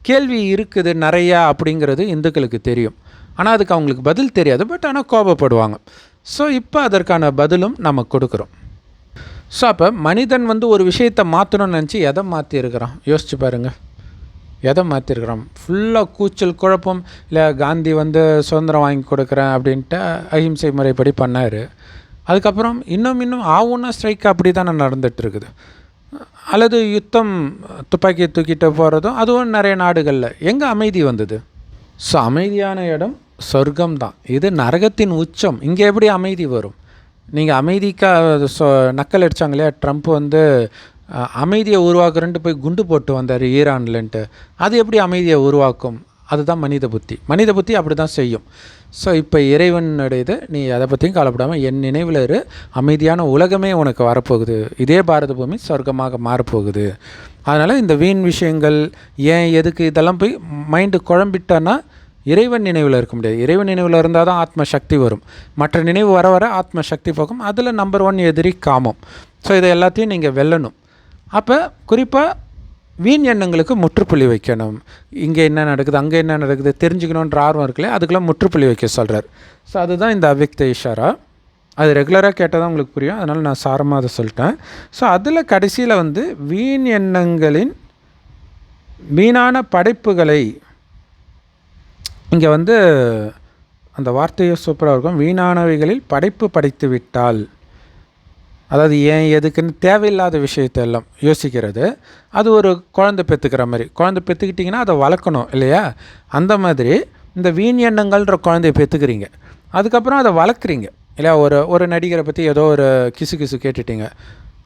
கேள்வி இருக்குது நிறையா அப்படிங்கிறது இந்துக்களுக்கு தெரியும். ஆனால் அதுக்கு அவங்களுக்கு பதில் தெரியாது. பட் ஆனால் கோபப்படுவாங்க. ஸோ இப்போ அதற்கான பதிலும் நம்ம கொடுக்குறோம். ஸோ அப்போ மனிதன் ஒரு விஷயத்தை மாற்றணும்னு நினச்சி எதை மாற்றிருக்கிறான் யோசிச்சு பாருங்கள். எதை மாற்றிருக்கிறான்? ஃபுல்லாக கூச்சல் குழப்பம். இல்லை காந்தி சுதந்திரம் வாங்கி கொடுக்குறேன் அப்படின்ட்டு அஹிம்சை முறைப்படி பண்ணார். அதுக்கப்புறம் இன்னும் ஆவுன்னா ஸ்ட்ரைக் அப்படி தானே நடந்துகிட்ருக்குது. அல்லது யுத்தம், துப்பாக்கியை தூக்கிட்டு போகிறதும் அதுவும் நிறைய நாடுகளில். எங்கே அமைதி வந்தது? ஸோ அமைதியான இடம் சொர்க்கம்தான். இது நரகத்தின் உச்சம். இங்கே எப்படி அமைதி வரும்? நீங்கள் அமைதிக்காக நக்கல் அடித்தாங்க இல்லையா, ட்ரம்ப் அமைதியை உருவாக்குறேன்ட்டு போய் குண்டு போட்டு வந்தார் ஈரான்லன்ட்டு. அது எப்படி அமைதியை உருவாக்கும்? அதுதான் மனித புத்தி அப்படி தான் செய்யும். ஸோ இப்போ இறைவனுடையது, நீ அதை பற்றியும் கவலைப்படாமல் என் நினைவில் இரு. அமைதியான உலகமே உனக்கு வரப்போகுது. இதே பாரத பூமி சொர்க்கமாக மாறப்போகுது. அதனால் இந்த வீண் விஷயங்கள் ஏன் எதுக்கு இதெல்லாம் போய் மைண்டு குழம்பிட்டான்னா இறைவன் நினைவில் இருக்க முடியாது. இறைவன் நினைவில் இருந்தால் தான் ஆத்ம சக்தி வரும். மற்ற நினைவு வர வர ஆத்ம சக்தி போகும். அதில் நம்பர் 1 எதிரி காமம். ஸோ இதை எல்லாத்தையும் நீங்கள் வெல்லணும். அப்போ குறிப்பாக வீண் எண்ணங்களுக்கு முற்றுப்புள்ளி வைக்கணும். இங்கே என்ன நடக்குது, அங்கே என்ன நடக்குது தெரிஞ்சுக்கணுன்ற ஆர்வம் இருக்குல்ல, அதுக்கெல்லாம் முற்றுப்புள்ளி வைக்க சொல்கிறார். ஸோ அதுதான் இந்த அவ்யக்த இஷாரா. அது ரெகுலராக கேட்டால் தான் உங்களுக்கு புரியும். அதனால் நான் சாரமாக அதை சொல்லிட்டேன். ஸோ அதில் கடைசியில் வீண் எண்ணங்களின் வீணான படைப்புகளை இங்கே அந்த வார்த்தையை சூப்பராக இருக்கும். வீணானவைகளில் படைப்பு படைத்து விட்டால், அதாவது ஏன் எதுக்குன்னு தேவையில்லாத விஷயத்தை எல்லாம் யோசிக்கிறது. அது ஒரு குழந்தை பெற்றுக்கிற மாதிரி. குழந்தை பெற்றுக்கிட்டிங்கன்னா அதை வளர்க்கணும் இல்லையா. அந்த மாதிரி இந்த வீண் எண்ணங்கள்ன்ற குழந்தைய பெற்றுக்கிறீங்க, அதுக்கப்புறம் அதை வளர்க்குறீங்க இல்லையா. ஒரு நடிகரை பற்றி ஏதோ ஒரு கிசு கேட்டுட்டீங்க.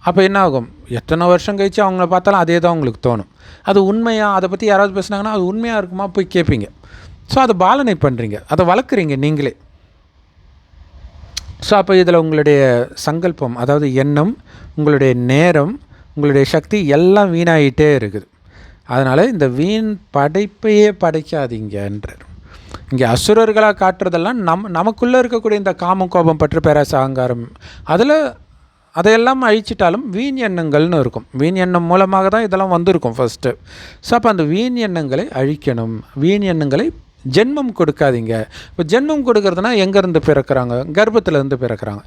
அப்போ என்ன ஆகும்? எத்தனை வருஷம் கழித்து அவங்கள பார்த்தாலும் அதே தான் உங்களுக்கு தோணும். அது உண்மையாக, அதை பற்றி யாராவது பேசுனாங்கன்னா அது உண்மையாக இருக்குமா போய் கேட்பீங்க. ஸோ அதை பாலனை பண்ணுறீங்க, அதை வளர்க்குறீங்க நீங்களே. ஸோ அப்போ இதில் உங்களுடைய சங்கல்பம், அதாவது எண்ணம், உங்களுடைய நேரம், உங்களுடைய சக்தி எல்லாம் வீணாகிட்டே இருக்குது. அதனால் இந்த வீண் படைப்பையே படைக்காதீங்கன்றார். இங்கே அசுரர்களாக காட்டுறதெல்லாம் நமக்குள்ளே இருக்கக்கூடிய இந்த காமம், கோபம், பற்று, பேராசை, அகங்காரம், அதையெல்லாம் அழிச்சிட்டாலும் வீண் எண்ணங்கள்னு இருக்கும். வீண் எண்ணம் மூலமாக தான் இதெல்லாம் வந்திருக்கும் ஃபஸ்ட்டு. ஸோ அப்போ அந்த வீண் எண்ணங்களை அழிக்கணும். வீண் எண்ணங்களை ஜென்மம் கொடுக்காதீங்க. இப்போ ஜென்மம் கொடுக்கறதுனா எங்கேருந்து பிறக்கிறாங்க? கர்ப்பத்திலேருந்து பிறக்கிறாங்க.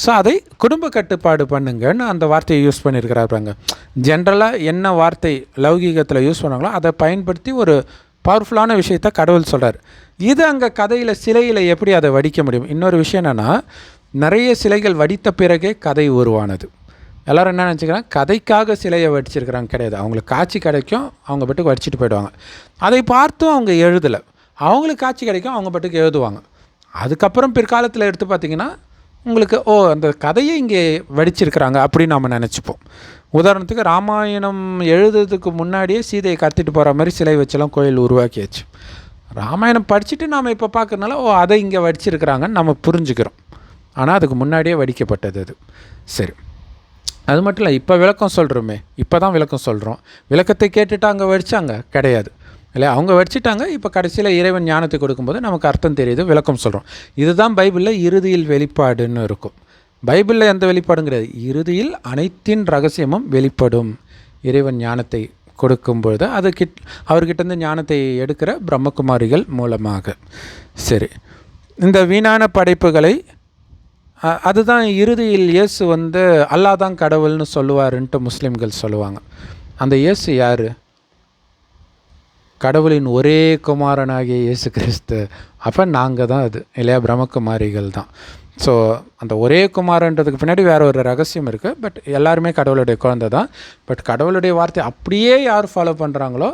ஸோ அதை குடும்ப கட்டுப்பாடு பண்ணுங்கன்னு அந்த வார்த்தையை யூஸ் பண்ணியிருக்கிறாங்க. ஜென்ரலாக என்ன வார்த்தை லௌகீகத்தில் யூஸ் பண்ணாங்களோ அதை பயன்படுத்தி ஒரு பவர்ஃபுல்லான விஷயத்தை கடவுள் சொல்கிறார். இது அங்கே கதையில் சிலையில் எப்படி அதை வடிக்க முடியும்? இன்னொரு விஷயம் என்னென்னா, நிறைய சிலைகள் வடித்த பிறகே கதை உருவானது. எல்லோரும் என்ன நினச்சிக்கிறாங்க, கதைக்காக சிலையை வடிச்சிருக்கிறாங்க. கிடையாது. அவங்களுக்கு காட்சி கிடைக்கும், அவங்க பாட்டுக்கு வடிச்சிட்டு போயிடுவாங்க. அதை பார்த்தும் அவங்க எழுதலை. அவங்களுக்கு காட்சி கிடைக்கும், அவங்க பாட்டுக்கு எழுதுவாங்க. அதுக்கப்புறம் பிற்காலத்தில் எடுத்து பார்த்திங்கன்னா உங்களுக்கு அந்த கதையை இங்கே வடிச்சிருக்கிறாங்க அப்படின்னு நம்ம நினச்சிப்போம். உதாரணத்துக்கு ராமாயணம் எழுதுறதுக்கு முன்னாடியே சீதையை கடத்திட்டு போகிற மாதிரி சிலை வச்செல்லாம் கோயில் உருவாக்கியாச்சு. ராமாயணம் படிச்சுட்டு நாம் இப்போ பார்க்குறதுனால அதை இங்கே வடிச்சிருக்கிறாங்கன்னு நம்ம புரிஞ்சுக்கிறோம். ஆனால் அதுக்கு முன்னாடியே வடிக்கப்பட்டது அது. சரி, அது மட்டும் இல்லை, இப்போ விளக்கம் சொல்கிறோமே, இப்போ தான் விளக்கம் சொல்கிறோம். விளக்கத்தை கேட்டுட்டு அங்கே வடித்தாங்க கிடையாது இல்லையா? அவங்க வடிச்சிட்டாங்க. இப்போ கடைசியில் இறைவன் ஞானத்தை கொடுக்கும்போது நமக்கு அர்த்தம் தெரியுது, விளக்கம் சொல்கிறோம். இதுதான் பைபிளில் இறுதியில் வெளிப்பாடுன்னு இருக்கும். பைபிளில் எந்த வெளிப்பாடும் கிடையாது. இறுதியில் அனைத்தின் ரகசியமும் வெளிப்படும். இறைவன் ஞானத்தை கொடுக்கும்பொழுது அது அவர்கிட்டேருந்து ஞானத்தை எடுக்கிற பிரம்மகுமாரிகள் மூலமாக. சரி, இந்த வீணான படைப்புகளை அதுதான் இறுதியில் இயேசு அல்லாஹ் தான் கடவுள்னு சொல்லுவாருன்ட்டு முஸ்லீம்கள் சொல்லுவாங்க. அந்த இயேசு யார்? கடவுளின் ஒரே குமாரனாகிய இயேசு கிறிஸ்து. அப்போ நாங்கள் தான் அது இல்லையா? பிரம்மகுமாரிகள் தான். ஸோ அந்த ஒரே குமாரன்றதுக்கு பின்னாடி வேறு ஒரு ரகசியம் இருக்குது. பட் எல்லாருமே கடவுளுடைய குழந்தை தான். பட் கடவுளுடைய வார்த்தை அப்படியே யார் ஃபாலோ பண்ணுறாங்களோ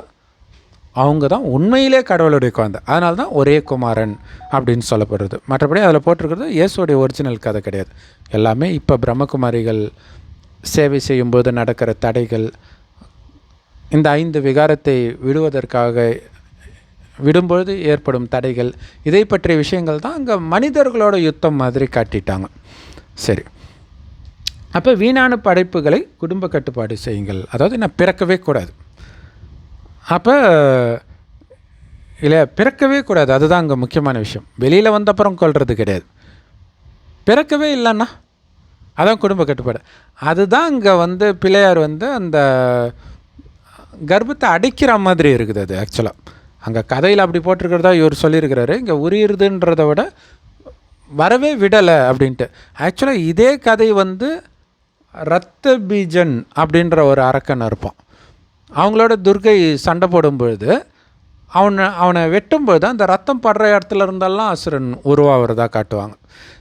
அவங்க தான் உண்மையிலே கடவுளுடைய குழந்தை. அதனால தான் ஒரே குமாரன் அப்படின்னு சொல்லப்படுறது. மற்றபடி அதில் போட்டிருக்கிறது இயேசுடைய ஒரிஜினல் கதை கிடையாது. எல்லாமே இப்போ பிரம்மகுமாரிகள் சேவை செய்யும்போது நடக்கிற தடைகள், இந்த 5 விகாரத்தை விடும்பொழுது ஏற்படும் தடைகள், இதை பற்றிய விஷயங்கள் தான் அங்கே மனிதர்களோட யுத்தம் மாதிரி காட்டிட்டாங்க. சரி, அப்போ வீணான படைப்புகளை குடும்ப கட்டுப்பாடு செய்யுங்கள். அதாவது நான் பிறக்கவே கூடாது. அப்போ இல்லை, பிறக்கவே கூடாது. அதுதான் அங்கே முக்கியமான விஷயம். வெளியில் வந்தப்புறம் கொள்வது கிடையாது. பிறக்கவே இல்லைன்னா அதான் குடும்ப கட்டுப்பாடு. அதுதான் இங்கே பிள்ளையார் அந்த கர்ப்பத்தை அடைக்கிற மாதிரி இருக்குது. அது ஆக்சுவலாக அங்கே கதையில் அப்படி போட்டிருக்கிறதா இவர் சொல்லியிருக்கிறாரு. இங்கே உரியுறதுன்றதை விட வரவே விடலை அப்படின்ட்டு. ஆக்சுவலாக இதே கதை ரத்த பீஜன் அப்படின்ற ஒரு அரக்கன் இருப்பான். அவங்களோட துர்கை சண்டை போடும்பொழுது அவனை வெட்டும்பொழுது அந்த ரத்தம் படுற இடத்துல இருந்தெல்லாம் அசுரன் உருவாகிறதா காட்டுவாங்க.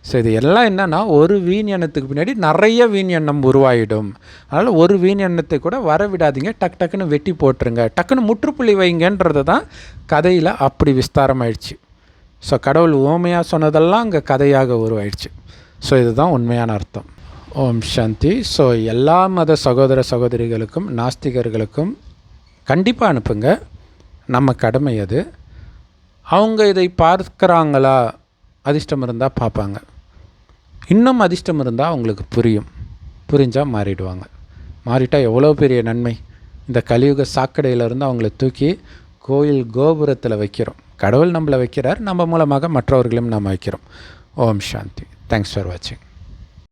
ஸோ இது எல்லாம் என்னென்னா, ஒரு வீண் எண்ணத்துக்கு பின்னாடி நிறைய வீண் எண்ணம் உருவாகிடும். அதனால் ஒரு வீண் எண்ணத்தை கூட வர விடாதீங்க, டக்குன்னு வெட்டி போட்டுருங்க, டக்குன்னு முற்றுப்புள்ளி வைங்கன்றது தான் கதையில் அப்படி விஸ்தாரமாயிடுச்சு. ஸோ கடவுள் ஓமையாக சொன்னதெல்லாம் அங்கே கதையாக உருவாயிடுச்சு. ஸோ இதுதான் உண்மையான அர்த்தம். ஓம் சாந்தி. ஸோ எல்லா மத சகோதர சகோதரிகளுக்கும் நாஸ்திகர்களுக்கும் கண்டிப்பாக அனுப்புங்க. நம்ம கடமை அது. அவங்க இதை பார்க்குறாங்களா? அதிர்ஷ்டம் இருந்தால் பார்ப்பாங்க. இன்னும் அதிர்ஷ்டம் இருந்தால் அவங்களுக்கு புரிஞ்சால் மாறிடுவாங்க. மாறிட்டால் எவ்வளோ பெரிய நன்மை. இந்த கலியுக சாக்கடையிலேருந்து அவங்கள தூக்கி கோயில் கோபுரத்தில் வைக்கிறோம். கடவுள் நம்மளை வைக்கிறார், நம்ம மூலமாக மற்றவர்களையும் நாம் வைக்கிறோம். ஓம் சாந்தி. தேங்க்ஸ் ஃபார் வாட்சிங்.